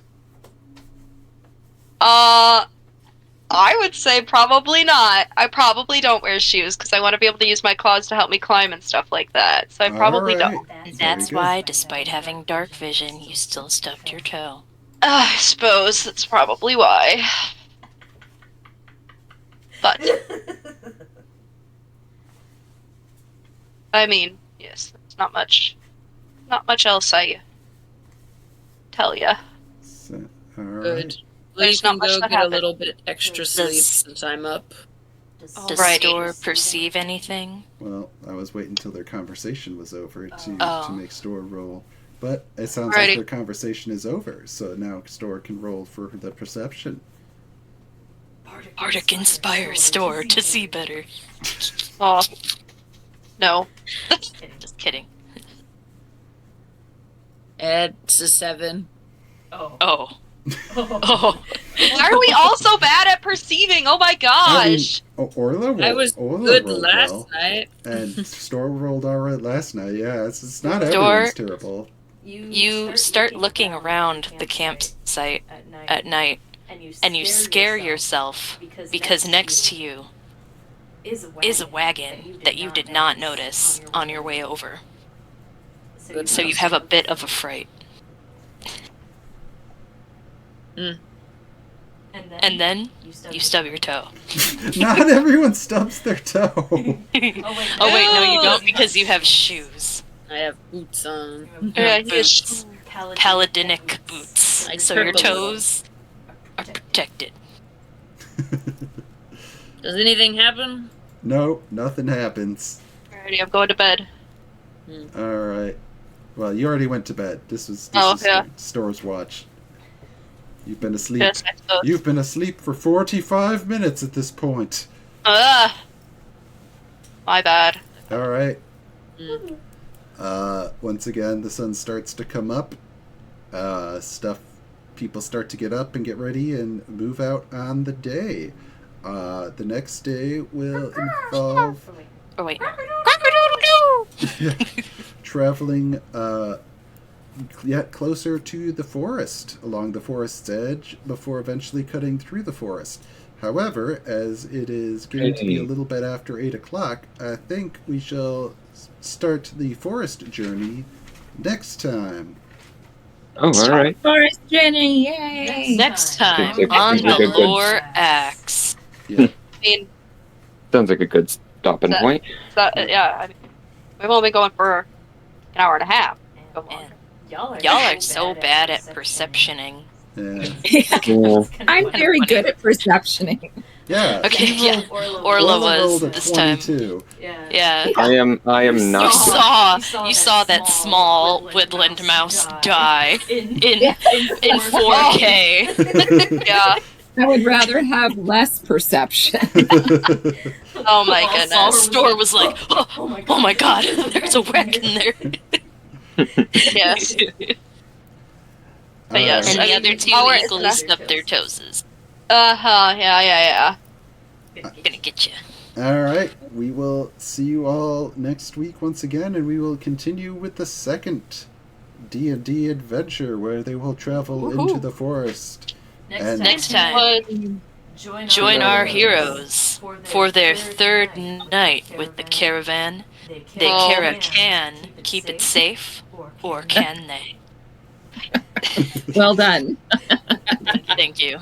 I would say probably not. I probably don't wear shoes because I want to be able to use my claws to help me climb and stuff like that. So I probably don't. That's Very why, good. despite having dark vision, you still stubbed your toe. I suppose that's probably why. But I mean, yes, there's not much else I tell ya. So, all right. Good. Well, you There's not can much go that get a happened. little bit extra sleep since I'm up. Does Alrighty. Store perceive anything? Well, I was waiting until their conversation was over to Oh. make Store roll. But it sounds Alrighty. like their conversation is over, so now Store can roll for the perception. Arctic inspires Store to see better. Oh, no. Just kidding. It's a 7. Oh. Oh. Why are we all so bad at perceiving? Oh my gosh. Orla I was Orla good rolled last well, night. and Store rolled all right last night. Yeah, it's not Store- everyone's terrible. You start looking around the campsite at night, and you scare yourself because next to you is a wagon that you did not notice on your way over. Good So you have a bit of a fright. And then you stub your toe. Not everyone stubs their toe. Oh wait, no you don't because you have shoes. I have boots on. Yeah, Boots. Paladinic boots. Like So your purple. toes are protected. Does anything happen? No, nothing happens. Alrighty, I'm going to bed. All right. Well, you already went to bed. This was yeah. Store's watch. You've been asleep. Yes, I suppose. You've been asleep for 45 minutes at this point. My bad. All right. Once again, the sun starts to come up. People start to get up and get ready and move out on the day. The next day will involve Oh wait. traveling yet closer to the forest, along the forest's edge, before eventually cutting through the forest. However, as it is going to be a little bit after 8 o'clock, I think we shall start the forest journey next time. Oh, all right. Forest journey, yay! Next time Seems like- on seems like The a good- Lore Axe. Yeah. I mean, Sounds like a good stopping point. yeah. I mean, we've only been going for an hour and a half. Man, y'all are so bad at perceptioning. Yeah. Yeah. I'm very good at perceptioning. Yeah. Okay, you yeah. rolled- Orla was rolled a this time. 22. Yeah. I am You not. saw that small woodland mouse die in Yeah. 4K. Yeah. I would rather have less perception. Oh my goodness. Store was like, oh my god, there's a wreck in there. Yes. But yes, And I the mean, other two power is equally enough. stubbed their toes. Yeah. Gonna get you. All right. We will see you all next week once again, and we will continue with the second D&D adventure where they will travel into the forest. Next time, join our heroes for their third night with the caravan. They can keep it safe, or can they? Well done. Thank you.